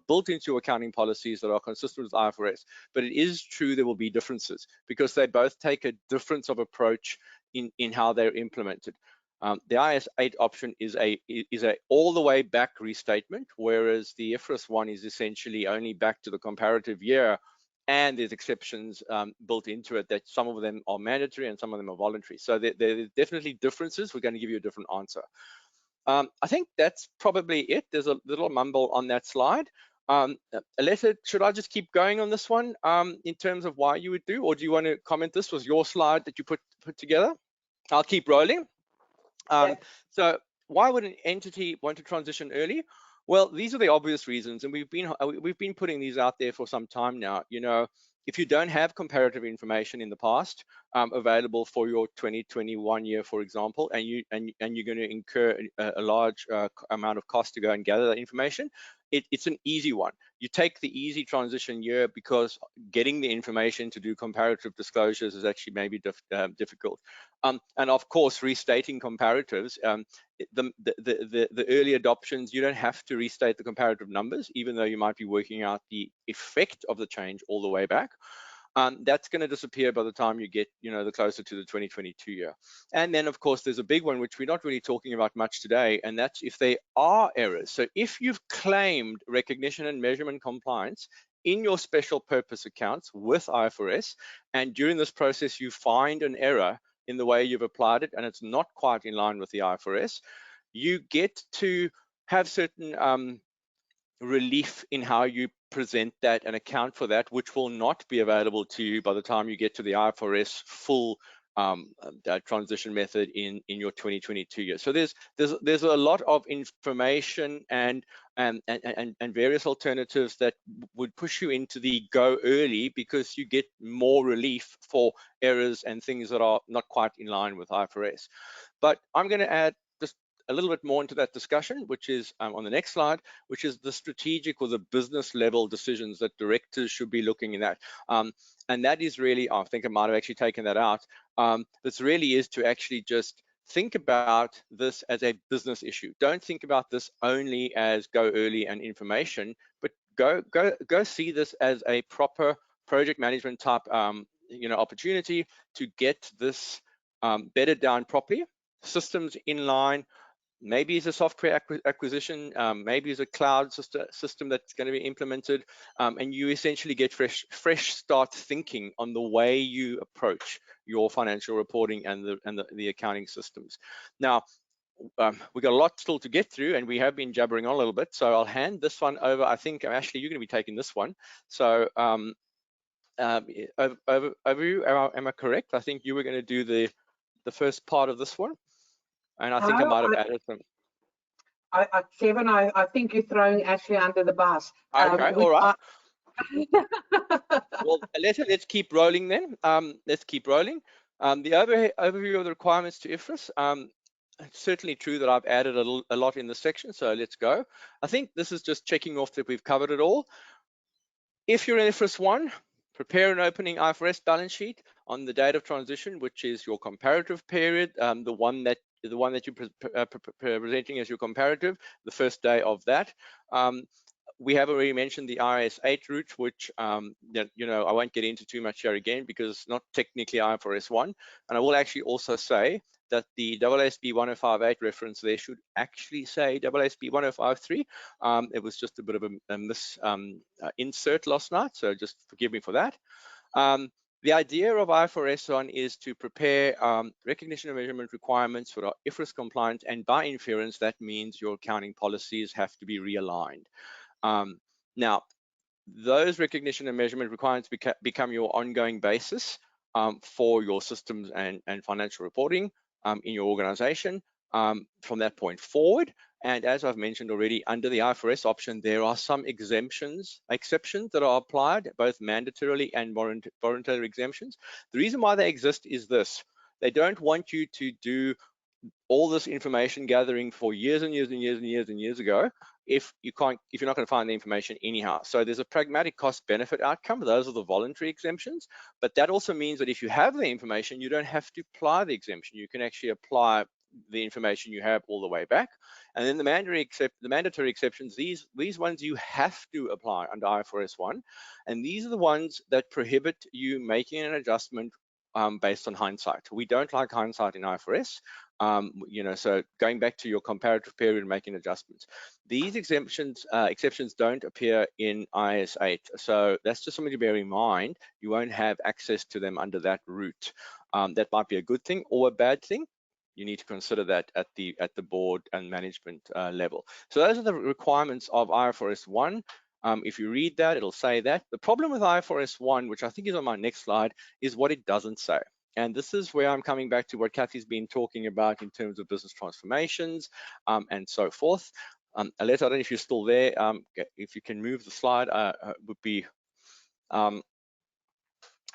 built into accounting policies that are consistent with IFRS. But it is true there will be differences, because they both take a difference of approach in how they're implemented. The IAS 8 option is a all the way back restatement, whereas the IFRS 1 is essentially only back to the comparative year, and there's exceptions built into it, that some of them are mandatory and some of them are voluntary. So there are definitely differences. We're going to give you a different answer. I think that's probably it. There's a little mumble on that slide. Aletta, should I just keep going on this one in terms of why you would do, or do you want to comment? This was your slide that you put together. I'll keep rolling. So why would an entity want to transition early? Well, these are the obvious reasons, and we've been putting these out there for some time now. If you don't have comparative information in the past available for your 2021 year, for example, and you're going to incur a large amount of cost to go and gather that information, it's an easy one. You take the easy transition year, because getting the information to do comparative disclosures is actually maybe difficult. And of course, restating comparatives, the early adoptions, you don't have to restate the comparative numbers, even though you might be working out the effect of the change all the way back. That's going to disappear by the time you get, the closer to the 2022 year. And then, of course, there's a big one, which we're not really talking about much today, and that's if there are errors. So if you've claimed recognition and measurement compliance in your special purpose accounts with IFRS, and during this process you find an error in the way you've applied it, and it's not quite in line with the IFRS, you get to have certain relief in how you present that and account for that, which will not be available to you by the time you get to the IFRS full transition method in your 2022 year. So there's a lot of information and various alternatives that would push you into the go early, because you get more relief for errors and things that are not quite in line with IFRS. But I'm going to add just a little bit more into that discussion, which is on the next slide, which is the strategic or the business level decisions that directors should be looking at. And that is really, I think I might have actually taken that out. This really is to actually just think about this as a business issue. Don't think about this only as go early and information, but go see this as a proper project management type opportunity to get this bedded down properly, systems in line, maybe it's a software acquisition, maybe it's a cloud system that's going to be implemented, and you essentially get fresh start thinking on the way you approach your financial reporting and the accounting systems. Now, we've got a lot still to get through, and we have been jabbering on a little bit, so I'll hand this one over. I think, Ashley, you're going to be taking this one. So overview, am I correct? I think you were going to do the first part of this one, and I think I might have added some. Kevin, I think you're throwing Ashley under the bus. Okay, all right. Well, let's keep rolling then. Let's keep rolling. The overview of the requirements to IFRS. It's certainly true that I've added a lot in this section, so let's go. I think this is just checking off that we've covered it all. If you're in IFRS 1, prepare an opening IFRS balance sheet on the date of transition, which is your comparative period, the one that you're presenting as your comparative, the first day of that. We have already mentioned the IAS 8 route, which I won't get into too much here again because it's not technically IFRS 1. And I will actually also say that the AASB 1058 reference there should actually say AASB 1053. It was just a bit of a mis insert last night, so just forgive me for that. The idea of IFRS 1 is to prepare recognition and measurement requirements for IFRS compliance, and by inference, that means your accounting policies have to be realigned. Now, those recognition and measurement requirements become your ongoing basis for your systems and financial reporting in your organization from that point forward. And as I've mentioned already, under the IFRS option, there are some exceptions that are applied, both mandatorily and voluntary exemptions. The reason why they exist is this: they don't want you to do all this information gathering for years and years and years and years and years ago if you're not going to find the information anyhow. So there's a pragmatic cost benefit outcome. Those are the voluntary exemptions, but that also means that if you have the information, you don't have to apply the exemption. You can actually apply the information you have all the way back. And then the mandatory exceptions, these ones you have to apply under IFRS 1, and these are the ones that prohibit you making an adjustment based on hindsight. We don't like hindsight in IFRS. So going back to your comparative period and making adjustments. These exceptions don't appear in IAS 8. So that's just something to bear in mind. You won't have access to them under that route. That might be a good thing or a bad thing. You need to consider that at the board and management level. So those are the requirements of IFRS 1. If you read that, it'll say that. The problem with IFRS 1, which I think is on my next slide, is what it doesn't say. And this is where I'm coming back to what Kathy's been talking about in terms of business transformations and so forth. Aletta, I don't know if you're still there. If you can move the slide, would be.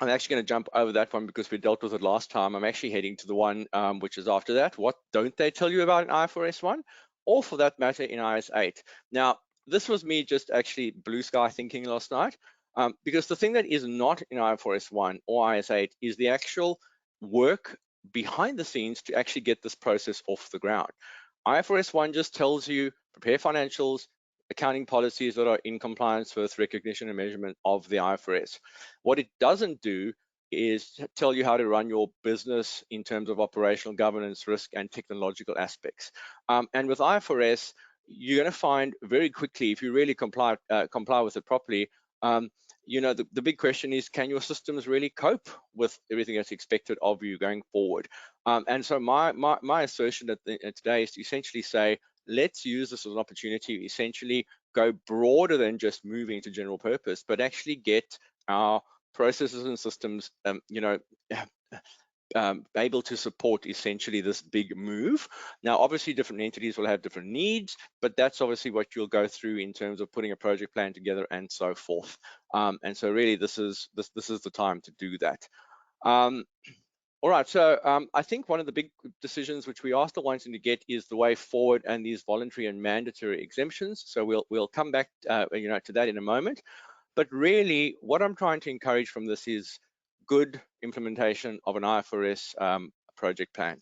I'm actually going to jump over that one because we dealt with it last time. I'm actually heading to the one which is after that. What don't they tell you about in IFRS 1, or for that matter in IAS 8? Now, this was me just actually blue sky thinking last night, because the thing that is not in IFRS 1 or IAS 8 is the actual work behind the scenes to actually get this process off the ground. IFRS 1 just tells you prepare financials, accounting policies that are in compliance with recognition and measurement of the IFRS. What it doesn't do is tell you how to run your business in terms of operational governance, risk, and technological aspects. And with IFRS, you're going to find very quickly, if you really comply with it properly, the big question is, can your systems really cope with everything that's expected of you going forward? And so my assertion today is to essentially say, let's use this as an opportunity to essentially go broader than just moving to general purpose, but actually get our processes and systems, able to support essentially this big move. Now, obviously, different entities will have different needs, but that's obviously what you'll go through in terms of putting a project plan together and so forth. And so really, this is the time to do that. All right, so I think one of the big decisions which we are still wanting to get is the way forward and these voluntary and mandatory exemptions. So we'll come back to that in a moment. But really, what I'm trying to encourage from this is good implementation of an IFRS project plan.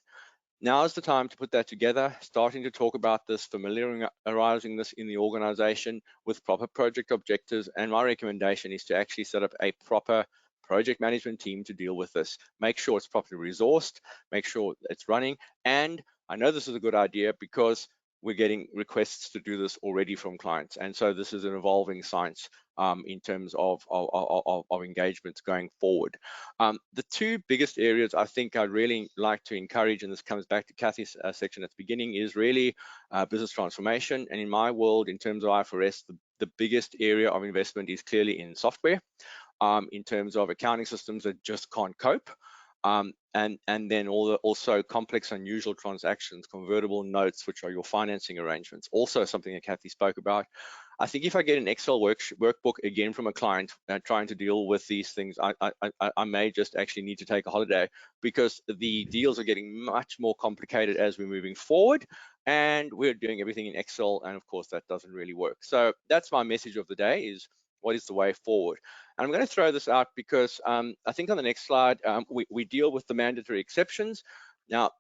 Now is the time to put that together, starting to talk about this, familiarizing this in the organization with proper project objectives. And my recommendation is to actually set up a proper project management team to deal with this. Make sure it's properly resourced, make sure it's running, and I know this is a good idea because we're getting requests to do this already from clients. And so this is an evolving science in terms of engagements going forward. The two biggest areas I think I'd really like to encourage, and this comes back to Kathy's section at the beginning, is really business transformation. And in my world, in terms of IFRS, the biggest area of investment is clearly in software, in terms of accounting systems that just can't cope. And then also complex, unusual transactions, convertible notes, which are your financing arrangements, also something that Kathy spoke about. I think if I get an Excel workbook again from a client trying to deal with these things, I may just actually need to take a holiday, because the deals are getting much more complicated as we're moving forward, and we're doing everything in Excel, and of course that doesn't really work. So that's my message of the day, is what is the way forward? And I'm going to throw this out because I think on the next slide, we deal with the mandatory exceptions. Now,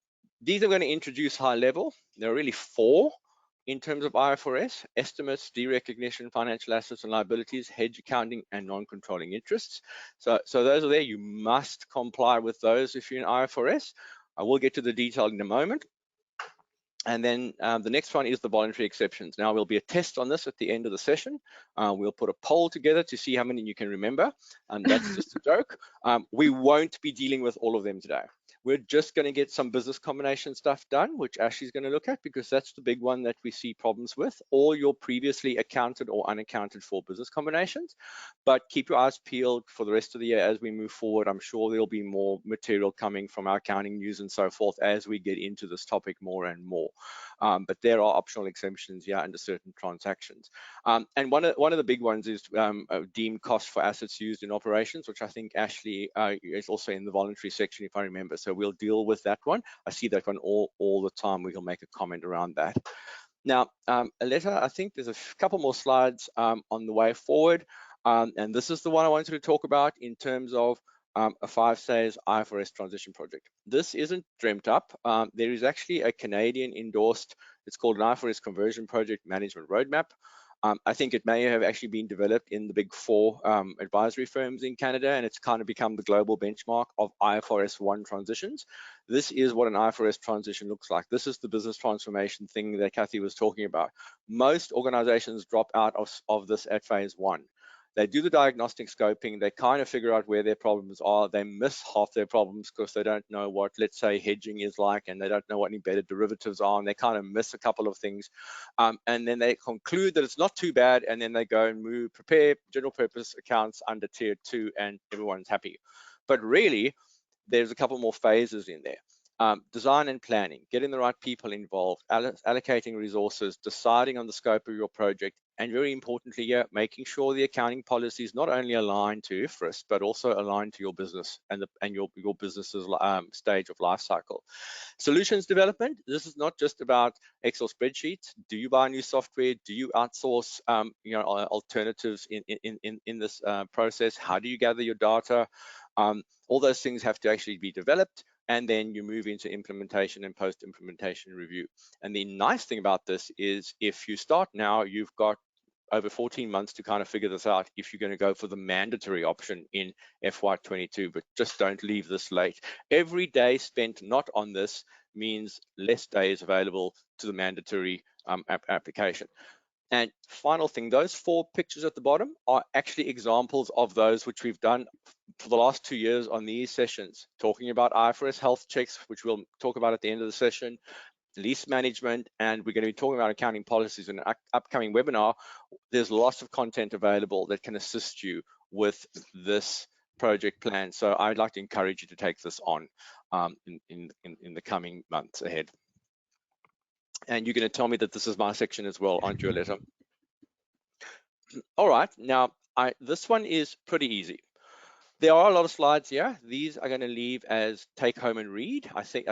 these are going to introduce high level. There are really 4 in terms of IFRS: estimates, derecognition, financial assets and liabilities, hedge accounting, and non-controlling interests. So those are there. You must comply with those if you're in IFRS. I will get to the detail in a moment. And then the next one is the voluntary exceptions. Now, there'll be a test on this at the end of the session. We'll put a poll together to see how many you can remember. That's just a joke. We won't be dealing with all of them today. We're just going to get some business combination stuff done, which Ashley's going to look at, because that's the big one that we see problems with, all your previously accounted or unaccounted for business combinations. But keep your eyes peeled for the rest of the year as we move forward. I'm sure there'll be more material coming from our accounting news and so forth as we get into this topic more and more. But there are optional exemptions under certain transactions. And one of the big ones is deemed cost for assets used in operations, which I think Ashley is also in the voluntary section, if I remember. So we'll deal with that one. I see that one all the time. We'll make a comment around that. Now, Aletta, I think there's a couple more slides on the way forward. And this is the one I wanted to talk about in terms of a 5-phase IFRS transition project. This isn't dreamt up. There is actually a Canadian endorsed, it's called an IFRS conversion project management roadmap. I think it may have actually been developed in the big 4 advisory firms in Canada, and it's kind of become the global benchmark of IFRS 1 transitions. This is what an IFRS transition looks like. This is the business transformation thing that Kathy was talking about. Most organizations drop out of this at phase 1. They do the diagnostic scoping, they kind of figure out where their problems are, they miss half their problems because they don't know what, let's say, hedging is like, and they don't know what embedded derivatives are, and they kind of miss a couple of things. And then they conclude that it's not too bad, and then they go and prepare general purpose accounts under tier 2, and everyone's happy. But really, there's a couple more phases in there. Design and planning, getting the right people involved, allocating resources, deciding on the scope of your project, and very importantly here, making sure the accounting policy is not only aligned to IFRS, but also aligned to your business and your business's stage of life cycle. Solutions development, this is not just about Excel spreadsheets. Do you buy new software? Do you outsource alternatives in this process? How do you gather your data? All those things have to actually be developed, and then you move into implementation and post-implementation review. And the nice thing about this is if you start now, you've got over 14 months to kind of figure this out if you're going to go for the mandatory option in FY22, but just don't leave this late. Every day spent not on this means less days available to the mandatory application. And final thing, those 4 pictures at the bottom are actually examples of those which we've done for the last 2 years on these sessions, talking about IFRS health checks, which we'll talk about at the end of the session, lease management, and we're going to be talking about accounting policies in an upcoming webinar. There's lots of content available that can assist you with this project plan. So I'd like to encourage you to take this on in the coming months ahead. And you're going to tell me that this is my section as well, aren't you, Aletta? All right, now this one is pretty easy. There are a lot of slides here. These are going to leave as take home and read. I think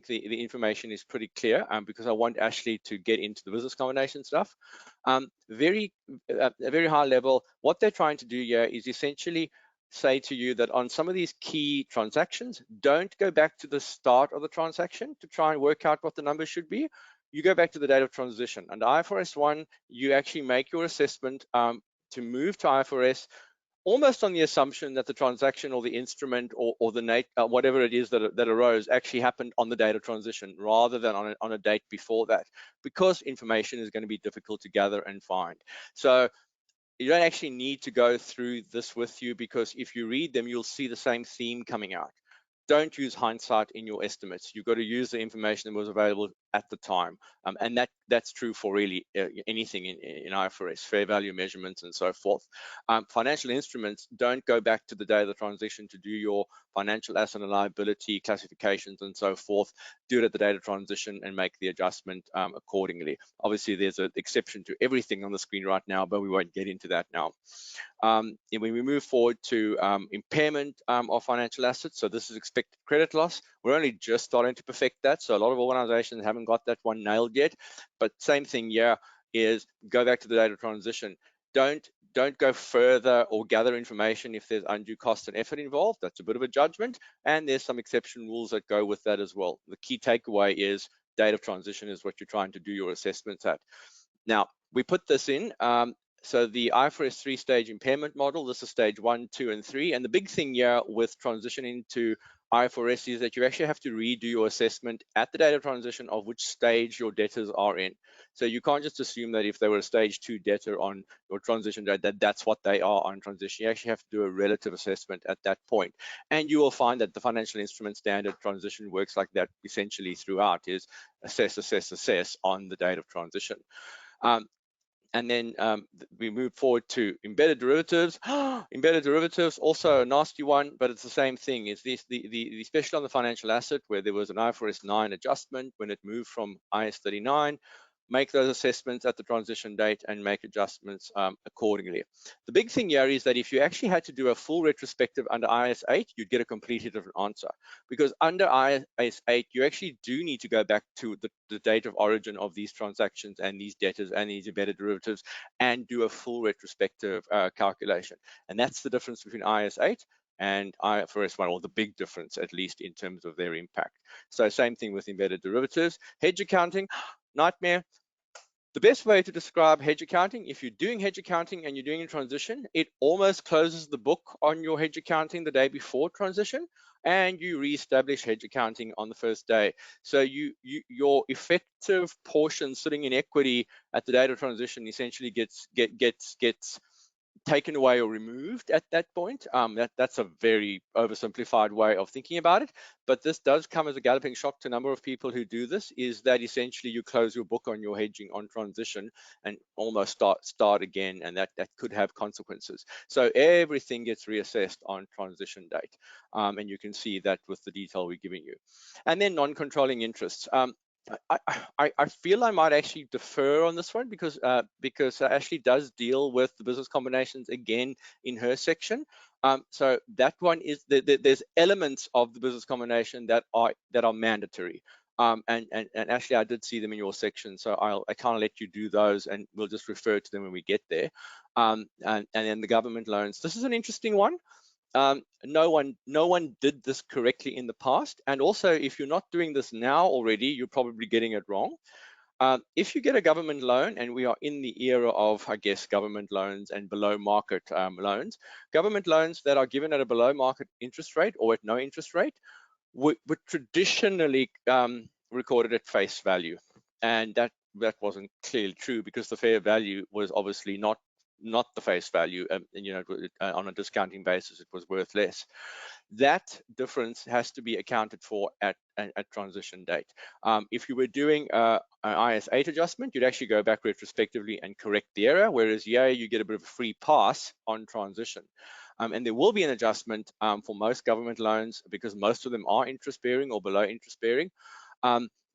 the information is pretty clear because I want Ashley to get into the business combination stuff. Very high level. What they're trying to do here is essentially say to you that on some of these key transactions, don't go back to the start of the transaction to try and work out what the numbers should be. You go back to the date of transition. Under IFRS 1, you actually make your assessment to move to IFRS almost on the assumption that the transaction or the instrument or the whatever it is that arose actually happened on the date of transition rather than on a date before that, because information is going to be difficult to gather and find. So you don't actually need to go through this with you, because if you read them, you'll see the same theme coming out. Don't use hindsight in your estimates. You've got to use the information that was available at the time. And that's true for really anything in IFRS, fair value measurements and so forth. Financial instruments, don't go back to the day of the transition to do your financial asset and liability classifications and so forth. Do it at the date of transition and make the adjustment accordingly. Obviously, there's an exception to everything on the screen right now, but we won't get into that now. When we move forward to impairment of financial assets, so this is expected credit loss. We're only just starting to perfect that, so a lot of organizations haven't got that one nailed yet. But same thing here is go back to the date of transition. Don't go further or gather information if there's undue cost and effort involved. That's a bit of a judgment, and there's some exception rules that go with that as well. The key takeaway is date of transition is what you're trying to do your assessments at. Now, we put this in. So the IFRS 3-stage impairment model, this is stage 1, 2, and 3. And the big thing here with transitioning to IFRS is that you actually have to redo your assessment at the date of transition of which stage your debtors are in. So you can't just assume that if they were a stage 2 debtor on your transition date, that's what they are on transition. You actually have to do a relative assessment at that point. And you will find that the financial instrument standard transition works like that essentially throughout, is assess, assess, assess on the date of transition. And then we move forward to embedded derivatives. Embedded derivatives, also a nasty one, but it's the same thing. It's especially on the financial asset, where there was an IFRS 9 adjustment when it moved from IAS 39. Make those assessments at the transition date and make adjustments accordingly. The big thing here is that if you actually had to do a full retrospective under IAS 8, you'd get a completely different answer, because under IAS 8, you actually do need to go back to the date of origin of these transactions and these debtors and these embedded derivatives and do a full retrospective calculation. And that's the difference between IAS 8 and IFRS 1, or the big difference, at least in terms of their impact. So same thing with embedded derivatives. Hedge accounting, nightmare. The best way to describe hedge accounting, if you're doing hedge accounting and you're doing a transition, it almost closes the book on your hedge accounting the day before transition, and you reestablish hedge accounting on the first day. So your effective portion sitting in equity at the date of transition essentially gets taken away or removed at that point. That's a very oversimplified way of thinking about it, but this does come as a galloping shock to a number of people who do this, is that essentially you close your book on your hedging on transition and almost start again, and that could have consequences. So everything gets reassessed on transition date, and you can see that with the detail we're giving you. And then non-controlling interests. I feel I might actually defer on this one, because Ashley does deal with the business combinations again in her section. So that one is there's elements of the business combination that are mandatory. And Ashley, I did see them in your section, so I kind of let you do those, and we'll just refer to them when we get there. And then the government loans. This is an interesting one. No one did this correctly in the past, and also if you're not doing this now already, you're probably getting it wrong. If you get a government loan, and we are in the era of, I guess, government loans and below market loans, government loans that are given at a below market interest rate or at no interest rate were traditionally recorded at face value, and that wasn't clearly true, because the fair value was obviously not the face value, and on a discounting basis it was worth less. That difference has to be accounted for at transition date. If you were doing an IAS 8 adjustment, you'd actually go back retrospectively and correct the error, whereas here you get a bit of a free pass on transition. And there will be an adjustment for most government loans, because most of them are interest bearing or below interest bearing.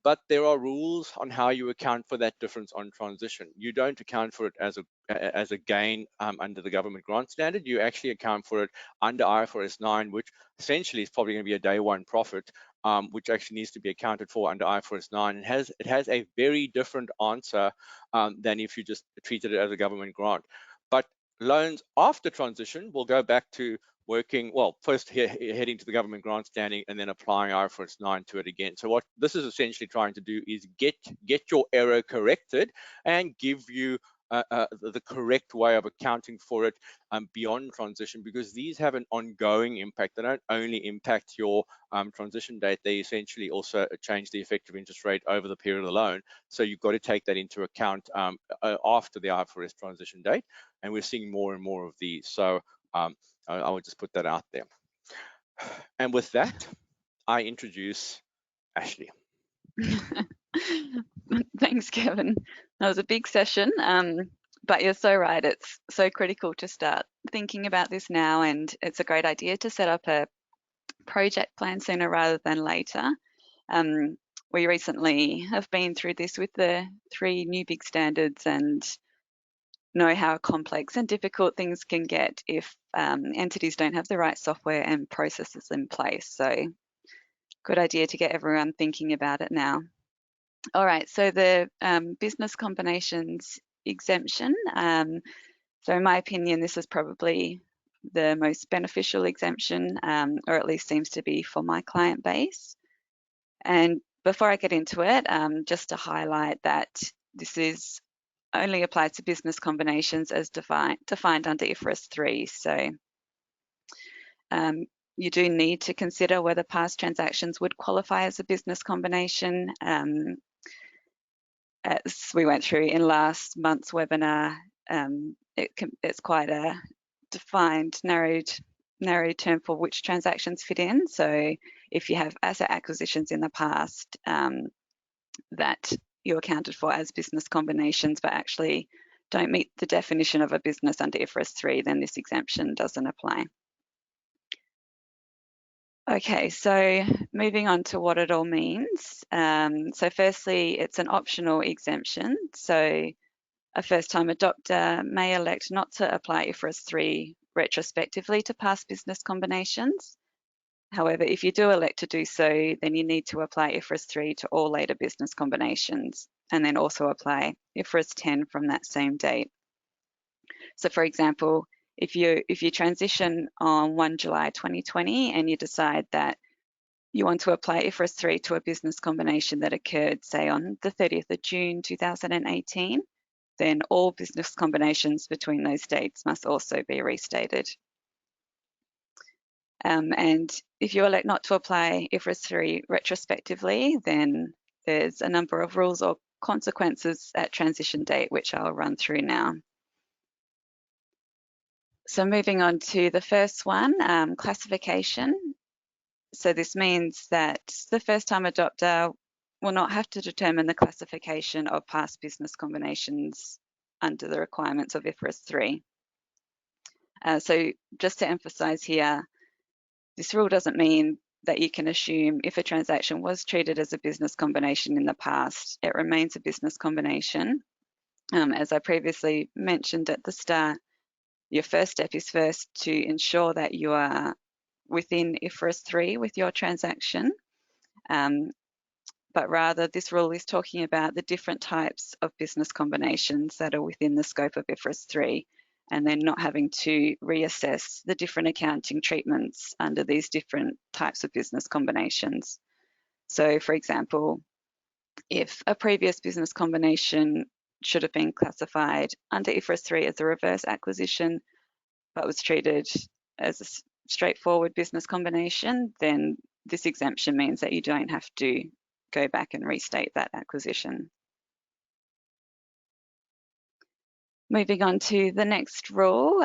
But there are rules on how you account for that difference on transition. You don't account for it as a gain under the government grant standard. You actually account for it under IFRS 9, which essentially is probably going to be a day one profit, which actually needs to be accounted for under IFRS 9. It has a very different answer than if you just treated it as a government grant. But loans after transition will go back to working, well, first heading to the government grant standing and then applying IFRS 9 to it again. So what this is essentially trying to do is get your error corrected and give you the correct way of accounting for it beyond transition, because these have an ongoing impact. They don't only impact your transition date, they essentially also change the effective interest rate over the period of the loan. So you've got to take that into account after the IFRS transition date, and we're seeing more and more of these. So I would just put that out there. And with that, I introduce Ashley. Thanks, Kevin. That was a big session, but you're so right. It's so critical to start thinking about this now, and it's a great idea to set up a project plan sooner rather than later. We recently have been through this with the 3 new big standards and know how complex and difficult things can get if entities don't have the right software and processes in place. So good idea to get everyone thinking about it now. All right, so the business combinations exemption. So in my opinion, this is probably the most beneficial exemption, or at least seems to be for my client base. And before I get into it, just to highlight that this is only applies to business combinations as defined under IFRS 3. So you do need to consider whether past transactions would qualify as a business combination. As we went through in last month's webinar, it's quite a defined, narrowed term for which transactions fit in. So if you have asset acquisitions in the past that you accounted for as business combinations but actually don't meet the definition of a business under IFRS 3, then this exemption doesn't apply. Okay, so moving on to what it all means. So firstly, it's an optional exemption. So a first-time adopter may elect not to apply IFRS 3 retrospectively to past business combinations. However, if you do elect to do so, then you need to apply IFRS 3 to all later business combinations, and then also apply IFRS 10 from that same date. So for example, if you transition on 1 July 2020 and you decide that you want to apply IFRS 3 to a business combination that occurred, say, on the 30th of June 2018, then all business combinations between those dates must also be restated. And if you elect not to apply IFRS 3 retrospectively, then there's a number of rules or consequences at transition date, which I'll run through now. So moving on to the first one, classification. So this means that the first-time adopter will not have to determine the classification of past business combinations under the requirements of IFRS 3. So just to emphasize here, this rule doesn't mean that you can assume if a transaction was treated as a business combination in the past, it remains a business combination. As I previously mentioned at the start, your first step is first to ensure that you are within IFRS 3 with your transaction. But rather, this rule is talking about the different types of business combinations that are within the scope of IFRS 3, and then not having to reassess the different accounting treatments under these different types of business combinations. So, for example, if a previous business combination should have been classified under IFRS 3 as a reverse acquisition, but was treated as a straightforward business combination, then this exemption means that you don't have to go back and restate that acquisition. Moving on to the next rule,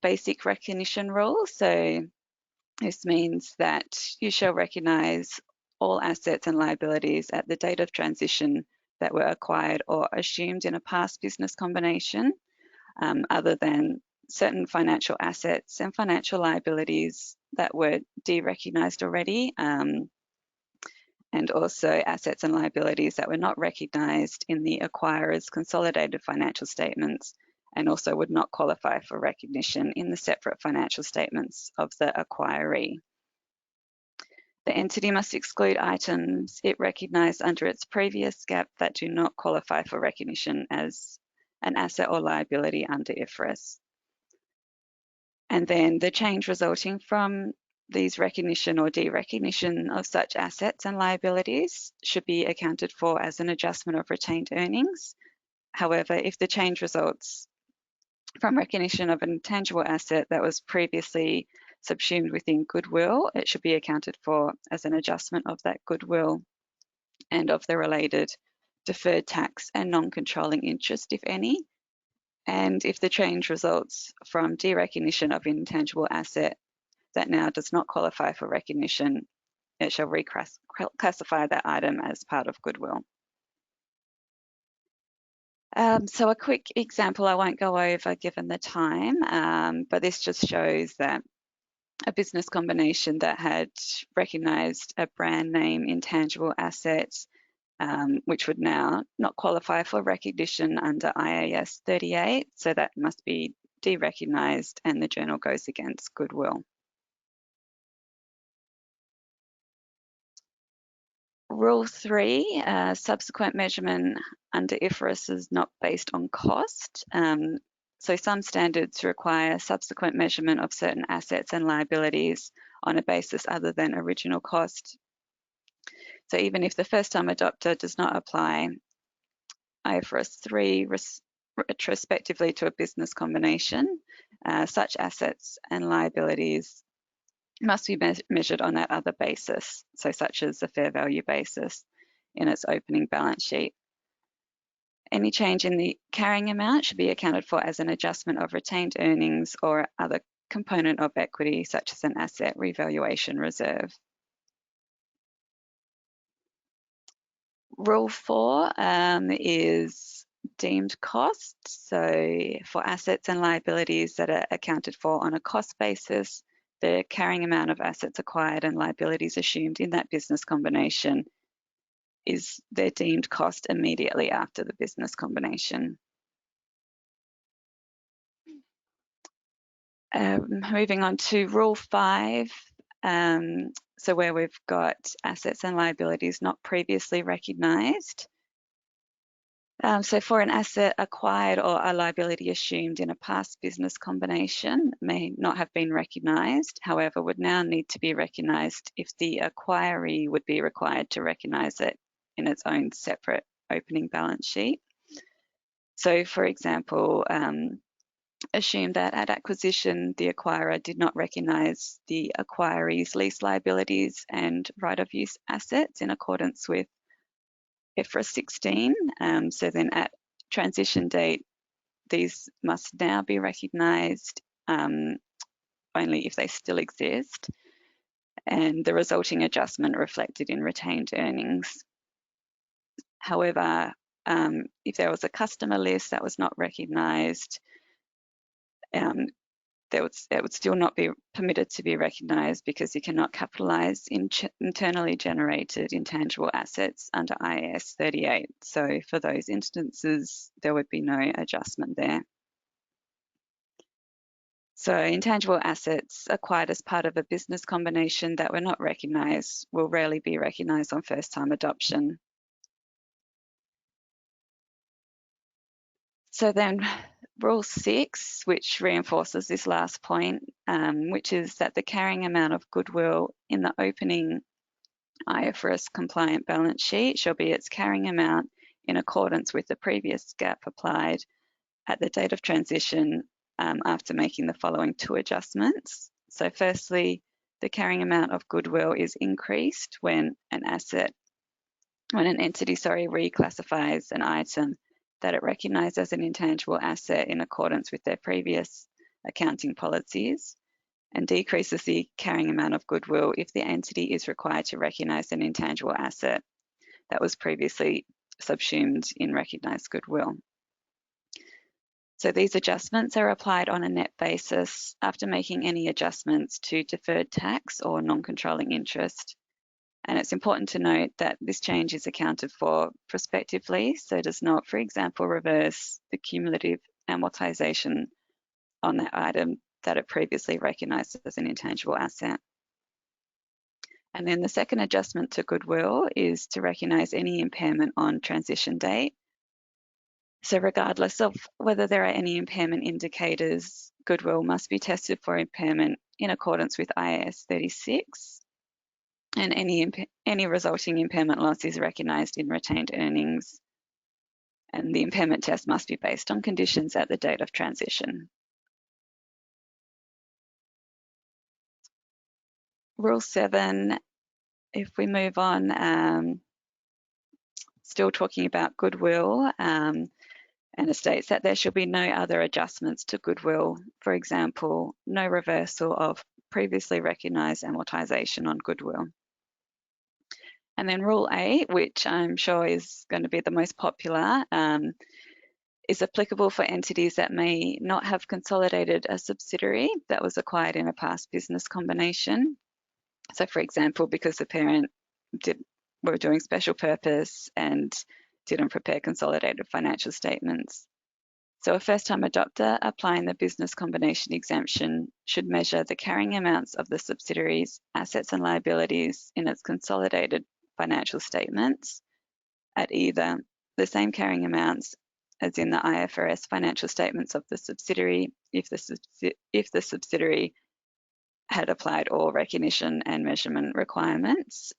basic recognition rule. So this means that you shall recognise all assets and liabilities at the date of transition that were acquired or assumed in a past business combination, other than certain financial assets and financial liabilities that were derecognised already, and also assets and liabilities that were not recognised in the acquirer's consolidated financial statements and also would not qualify for recognition in the separate financial statements of the acquiree. The entity must exclude items it recognised under its previous GAAP that do not qualify for recognition as an asset or liability under IFRS. And then the change resulting from these recognition or derecognition of such assets and liabilities should be accounted for as an adjustment of retained earnings, However, if the change results from recognition of an intangible asset that was previously subsumed within goodwill, it should be accounted for as an adjustment of that goodwill and of the related deferred tax and non-controlling interest, if any. And if the change results from derecognition of an intangible asset that now does not qualify for recognition, it shall reclassify that item as part of goodwill. So a quick example I won't go over given the time, but this just shows that a business combination that had recognised a brand name intangible asset, which would now not qualify for recognition under IAS 38, so that must be derecognised and the journal goes against goodwill. Rule 3, subsequent measurement under IFRS is not based on cost. So some standards require subsequent measurement of certain assets and liabilities on a basis other than original cost. So even if the first-time adopter does not apply IFRS 3 retrospectively to a business combination, such assets and liabilities must be measured on that other basis, so such as the fair value basis in its opening balance sheet. Any change in the carrying amount should be accounted for as an adjustment of retained earnings or other component of equity, such as an asset revaluation reserve. Rule 4 is deemed costs. So for assets and liabilities that are accounted for on a cost basis, the carrying amount of assets acquired and liabilities assumed in that business combination is their deemed cost immediately after the business combination. Moving on to Rule 5, so where we've got assets and liabilities not previously recognised. So for an asset acquired or a liability assumed in a past business combination may not have been recognised, however, would now need to be recognised if the acquiree would be required to recognise it in its own separate opening balance sheet. So for example, assume that at acquisition, the acquirer did not recognise the acquiree's lease liabilities and right-of-use assets in accordance with IFRS 16. So then at transition date, these must now be recognised only if they still exist, and the resulting adjustment reflected in retained earnings. However, if there was a customer list that was not recognised, it would still not be permitted to be recognised because you cannot capitalise internally generated intangible assets under IAS 38. So for those instances, there would be no adjustment there. So intangible assets acquired as part of a business combination that were not recognised will rarely be recognised on first-time adoption. So then Rule 6, which reinforces this last point, which is that the carrying amount of goodwill in the opening IFRS compliant balance sheet shall be its carrying amount in accordance with the previous GAAP applied at the date of transition after making the following 2 adjustments. So firstly, the carrying amount of goodwill is increased when an entity reclassifies an item that it recognised as an intangible asset in accordance with their previous accounting policies, and decreases the carrying amount of goodwill if the entity is required to recognise an intangible asset that was previously subsumed in recognised goodwill. So these adjustments are applied on a net basis after making any adjustments to deferred tax or non-controlling interest. And it's important to note that this change is accounted for prospectively, so does not, for example, reverse the cumulative amortization on that item that it previously recognised as an intangible asset. And then the second adjustment to goodwill is to recognise any impairment on transition date. So regardless of whether there are any impairment indicators, goodwill must be tested for impairment in accordance with IAS 36. And any resulting impairment loss is recognised in retained earnings. and the impairment test must be based on conditions at the date of transition. Rule 7, if we move on, still talking about goodwill, and it states that there should be no other adjustments to goodwill. For example, no reversal of previously recognised amortisation on goodwill. And then Rule 8, which I'm sure is going to be the most popular, is applicable for entities that may not have consolidated a subsidiary that was acquired in a past business combination. So, for example, because the parent were doing special purpose and didn't prepare consolidated financial statements. So a first-time adopter applying the business combination exemption should measure the carrying amounts of the subsidiary's assets and liabilities in its consolidated financial statements at either the same carrying amounts as in the IFRS financial statements of the subsidiary if the subsidiary had applied all recognition and measurement requirements,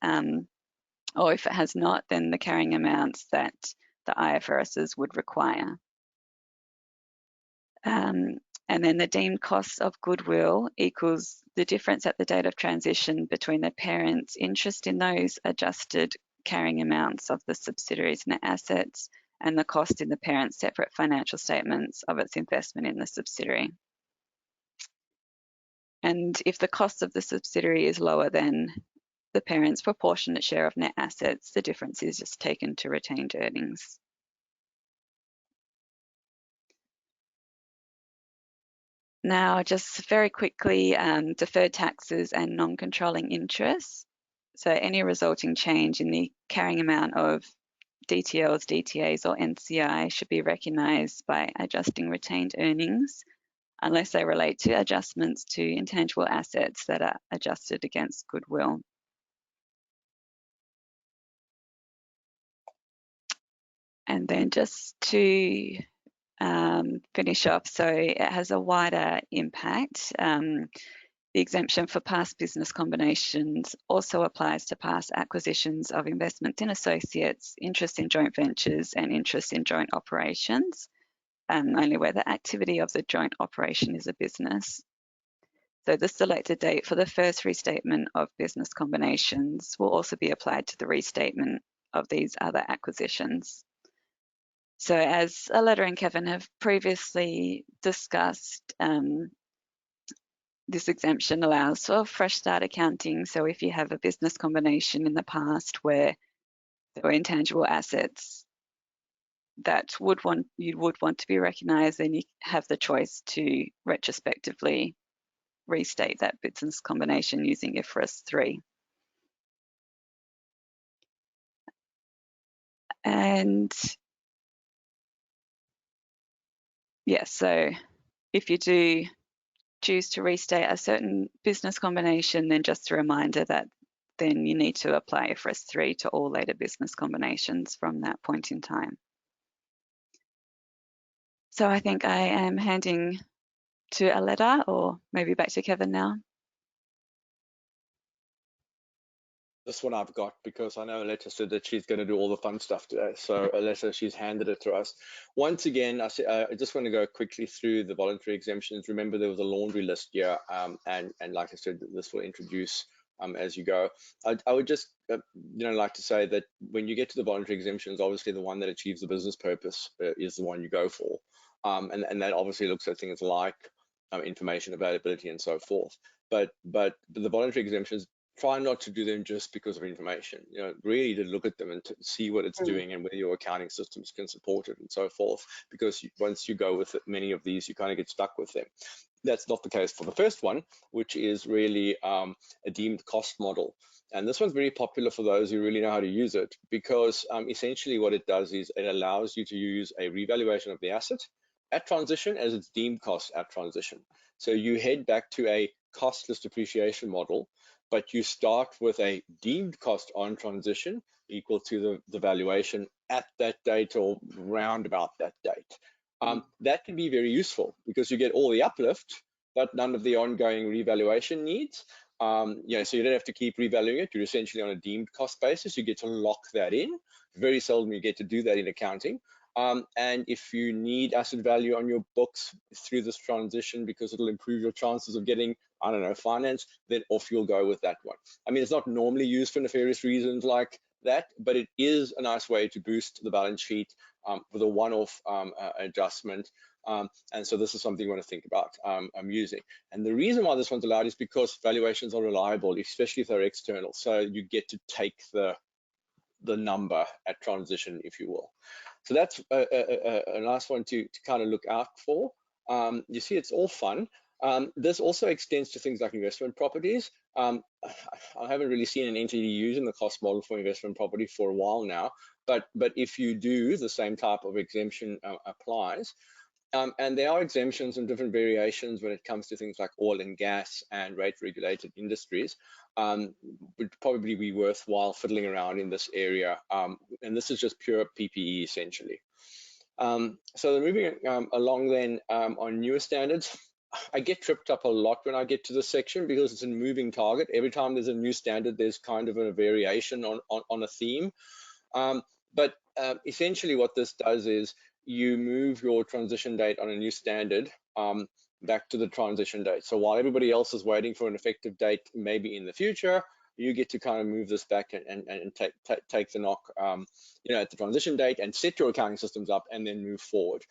or if it has not, then the carrying amounts that the IFRSs would require. And then the deemed costs of goodwill equals the difference at the date of transition between the parent's interest in those adjusted carrying amounts of the subsidiary's net assets and the cost in the parent's separate financial statements of its investment in the subsidiary. And if the cost of the subsidiary is lower than the parent's proportionate share of net assets, the difference is just taken to retained earnings. Now, just very quickly, deferred taxes and non-controlling interests. So any resulting change in the carrying amount of DTLs, DTAs or NCI should be recognised by adjusting retained earnings unless they relate to adjustments to intangible assets that are adjusted against goodwill. And then just to finish off, so it has a wider impact. The exemption for past business combinations also applies to past acquisitions of investments in associates, interest in joint ventures and interest in joint operations, only where the activity of the joint operation is a business. So the selected date for the first restatement of business combinations will also be applied to the restatement of these other acquisitions. So as Aletta and Kevin have previously discussed, this exemption allows for fresh start accounting. So if you have a business combination in the past where there were intangible assets that you would want to be recognised, then you have the choice to retrospectively restate that business combination using IFRS 3. And yeah, so if you do choose to restate a certain business combination, then just a reminder that then you need to apply IFRS 3 to all later business combinations from that point in time. So I think I am handing to Aletta, or maybe back to Kevin now. This one I've got because I know Aletta said that she's going to do all the fun stuff today. So Aletta, she's handed it to us. Once again, I just want to go quickly through the voluntary exemptions. Remember, there was a laundry list here, and like I said, this will introduce as you go. I would just like to say that when you get to the voluntary exemptions, obviously the one that achieves the business purpose is the one you go for, and that obviously looks at things like information availability and so forth. But the voluntary exemptions, try not to do them just because of information. Really to look at them and to see what it's doing and whether your accounting systems can support it and so forth. Because once you go with many of these, you kind of get stuck with them. That's not the case for the first one, which is really a deemed cost model. And this one's very popular for those who really know how to use it, because essentially what it does is it allows you to use a revaluation of the asset at transition as its deemed cost at transition. So you head back to a costless depreciation model, but you start with a deemed cost on transition equal to the valuation at that date or round about that date. That can be very useful because you get all the uplift, but none of the ongoing revaluation needs. So you don't have to keep revaluing it. You're essentially on a deemed cost basis. You get to lock that in. Very seldom you get to do that in accounting. And if you need asset value on your books through this transition because it'll improve your chances of getting, I don't know, finance, then off you'll go with that one. I mean, it's not normally used for nefarious reasons like that, but it is a nice way to boost the balance sheet with a one-off adjustment. And so this is something you want to think about using. And the reason why this one's allowed is because valuations are reliable, especially if they're external. So you get to take the number at transition, if you will. So that's a nice one to kind of look out for. You see, it's all fun. This also extends to things like investment properties. I haven't really seen an entity using the cost model for investment property for a while now, but if you do, the same type of exemption applies. And there are exemptions and different variations when it comes to things like oil and gas and rate-regulated industries. Would probably be worthwhile fiddling around in this area. And this is just pure PPE, essentially. So moving along then on newer standards, I get tripped up a lot when I get to this section because it's a moving target. Every time there's a new standard, there's kind of a variation on a theme. But essentially what this does is you move your transition date on a new standard back to the transition date. So while everybody else is waiting for an effective date, maybe in the future, you get to kind of move this back and take the knock, you know, at the transition date and set your accounting systems up and then move forward.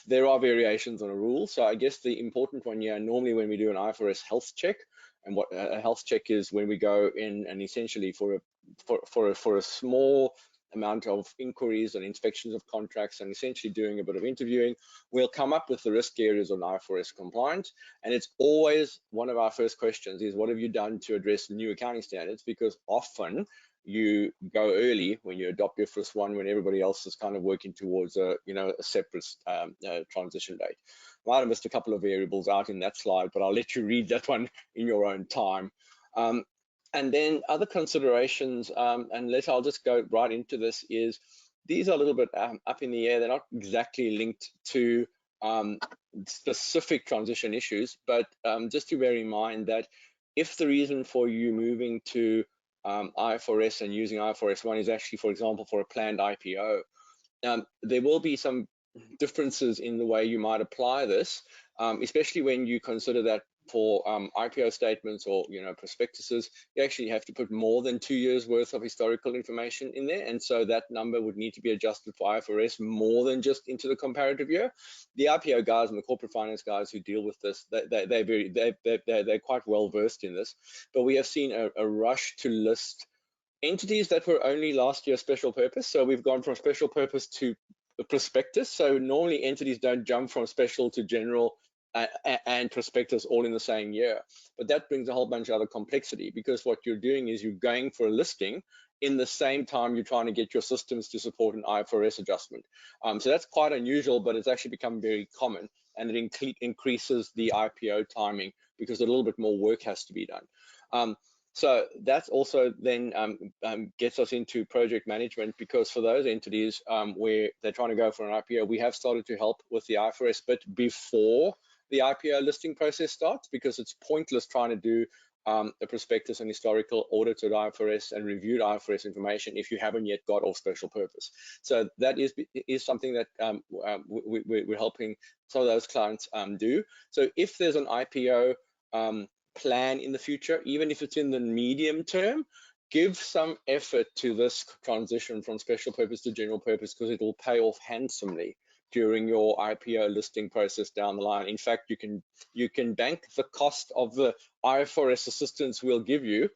There are variations on a rule. So I guess the important one here, normally when we do an IFRS health check, and what a health check is when we go in and essentially for a small amount of inquiries and inspections of contracts and essentially doing a bit of interviewing, we'll come up with the risk areas on IFRS compliance. And it's always one of our first questions is, what have you done to address new accounting standards? Because often you go early when you adopt your first one when everybody else is kind of working towards a separate transition date. Might have missed a couple of variables out in that slide, but I'll let you read that one in your own time. And then other considerations, and I'll just go right into this, is these are a little bit up in the air. They're not exactly linked to specific transition issues, but just to bear in mind that if the reason for you moving to IFRS and using IFRS 1 is actually, for example, for a planned IPO, there will be some differences in the way you might apply this, especially when you consider that for IPO statements or prospectuses, you actually have to put more than 2 years worth of historical information in there, and so that number would need to be adjusted for IFRS more than just into the comparative year. The IPO guys and the corporate finance guys who deal with this, they're quite well versed in this, but we have seen a rush to list entities that were only last year special purpose. So we've gone from special purpose to prospectus. So normally entities don't jump from special to general and prospectus all in the same year, but that brings a whole bunch of other complexity, because what you're doing is you're going for a listing in the same time you're trying to get your systems to support an IFRS adjustment. So that's quite unusual, but it's actually become very common, and it increases the IPO timing because a little bit more work has to be done. So that's also then gets us into project management, because for those entities where they're trying to go for an IPO, we have started to help with the IFRS bit before the IPO listing process starts, because it's pointless trying to do a prospectus and historical audited IFRS and reviewed IFRS information if you haven't yet got off special purpose. So that is something that we're helping some of those clients do. So if there's an IPO plan in the future, even if it's in the medium term, give some effort to this transition from special purpose to general purpose, because it will pay off handsomely during your IPO listing process down the line. In fact, you can bank the cost of the IFRS assistance we'll give you,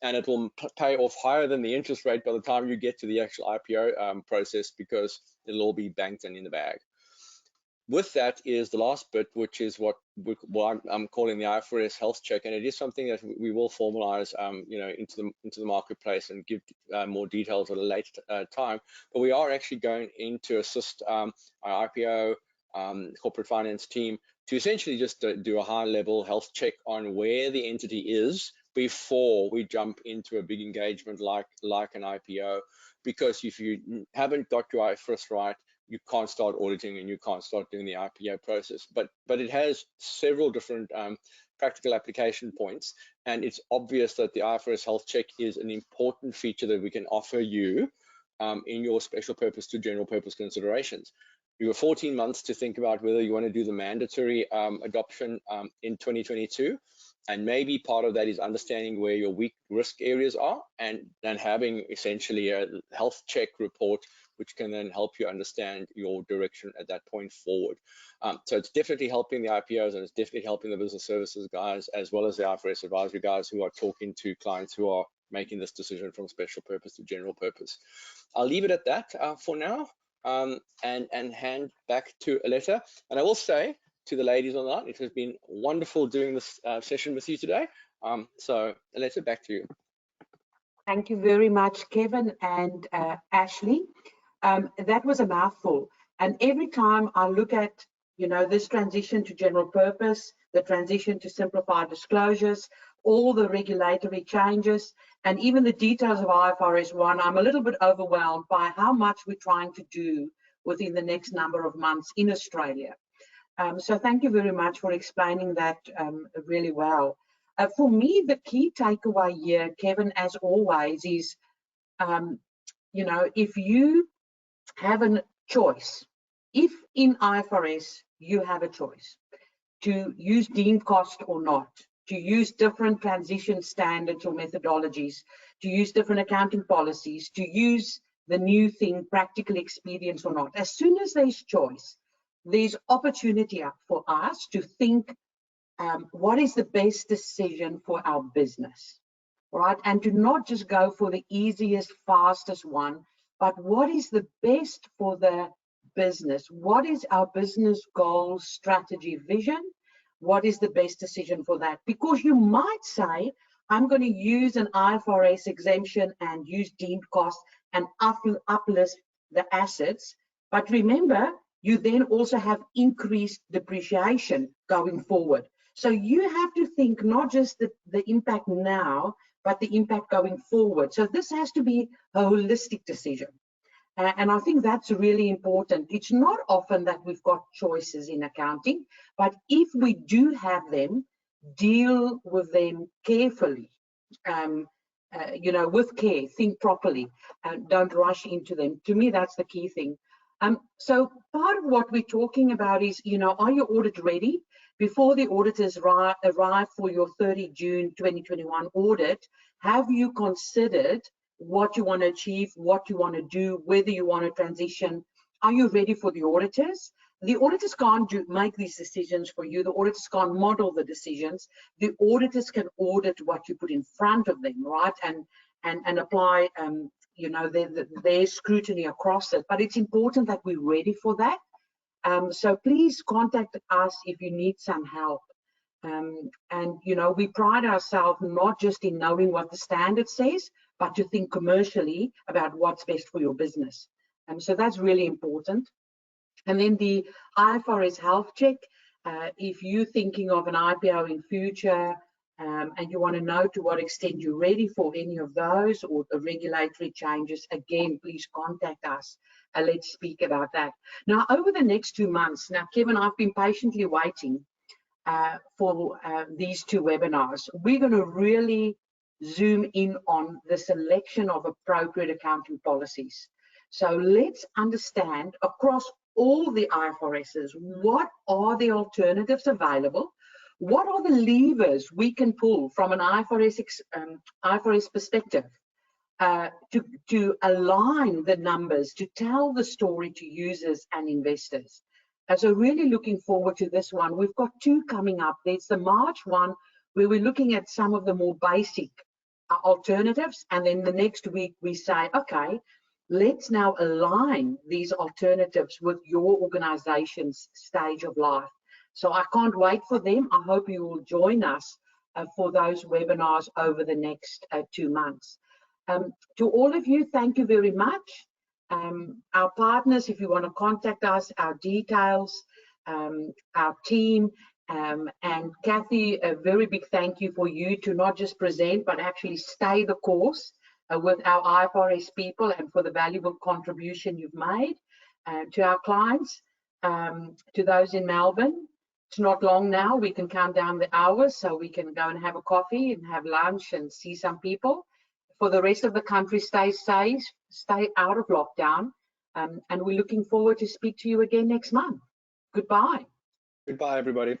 and it will pay off higher than the interest rate by the time you get to the actual IPO process, because it'll all be banked and in the bag. With that is the last bit, which is what I'm calling the IFRS health check, and it is something that we will formalize, into the marketplace and give more details at a later time. But we are actually going in to assist our IPO corporate finance team to essentially just do a high-level health check on where the entity is before we jump into a big engagement like an IPO. Because if you haven't got your IFRS right, you can't start auditing and you can't start doing the IPO process. But it has several different practical application points, and it's obvious that the IFRS health check is an important feature that we can offer you in your special purpose to general purpose considerations. You have 14 months to think about whether you want to do the mandatory adoption in 2022. And maybe part of that is understanding where your weak risk areas are, and then having essentially a health check report, which can then help you understand your direction at that point forward. So it's definitely helping the IPOs, and it's definitely helping the business services guys, as well as the IFRS advisory guys who are talking to clients who are making this decision from special purpose to general purpose. I'll leave it at that for now, and hand back to Aletta. And I will say to the ladies on the line, it has been wonderful doing this session with you today. So Aletta, back to you. Thank you very much, Kevin and Ashley. That was a mouthful. And every time I look at, this transition to general purpose, the transition to simplified disclosures, all the regulatory changes, and even the details of IFRS 1, I'm a little bit overwhelmed by how much we're trying to do within the next number of months in Australia. So thank you very much for explaining that really well. For me, the key takeaway here, Kevin, as always, is, if you have a choice, if in IFRS you have a choice to use deemed cost or not, to use different transition standards or methodologies, to use different accounting policies, to use the new thing, practical experience or not, as soon as there's choice, there's opportunity for us to think what is the best decision for our business, right? And to not just go for the easiest, fastest one, but what is the best for the business? What is our business goal, strategy, vision? What is the best decision for that? Because you might say, I'm going to use an IFRS exemption and use deemed cost and uplift the assets. But remember, you then also have increased depreciation going forward. So you have to think not just the impact now, but the impact going forward. So this has to be a holistic decision. And I think that's really important. It's not often that we've got choices in accounting, but if we do have them, deal with them carefully, with care, think properly, and don't rush into them. To me, that's the key thing. So part of what we're talking about is, are you audit ready? Before the auditors arrive for your 30 June 2021 audit, have you considered what you want to achieve, what you want to do, whether you want to transition? Are you ready for the auditors? The auditors can't make these decisions for you. The auditors can't model the decisions. The auditors can audit what you put in front of them, right? And apply, their scrutiny across it. But it's important that we're ready for that. So please contact us if you need some help. We pride ourselves not just in knowing what the standard says, but to think commercially about what's best for your business. So that's really important. And then the IFRS health check, if you're thinking of an IPO in future and you want to know to what extent you're ready for any of those or the regulatory changes, again, please contact us. Let's speak about that. Now, over the next 2 months, now, Kevin, I've been patiently waiting for these 2 webinars. We're going to really zoom in on the selection of appropriate accounting policies. So let's understand across all the IFRSs, what are the alternatives available? What are the levers we can pull from an IFRS perspective to align the numbers, to tell the story to users and investors? So really looking forward to this one. We've got 2 coming up. There's the March one, where we're looking at some of the more basic alternatives. And then the next week we say, okay, let's now align these alternatives with your organization's stage of life. So I can't wait for them. I hope you will join us for those webinars over the next 2 months. To all of you, thank you very much. Our partners, if you want to contact us, our details, our team, and Kathy, a very big thank you for you to not just present, but actually stay the course with our IFRS people, and for the valuable contribution you've made to our clients, to those in Melbourne. It's not long now. We can count down the hours so we can go and have a coffee and have lunch and see some people. For the rest of the country, stay safe, stay out of lockdown, and we're looking forward to speak to you again next month. Goodbye. Goodbye, everybody.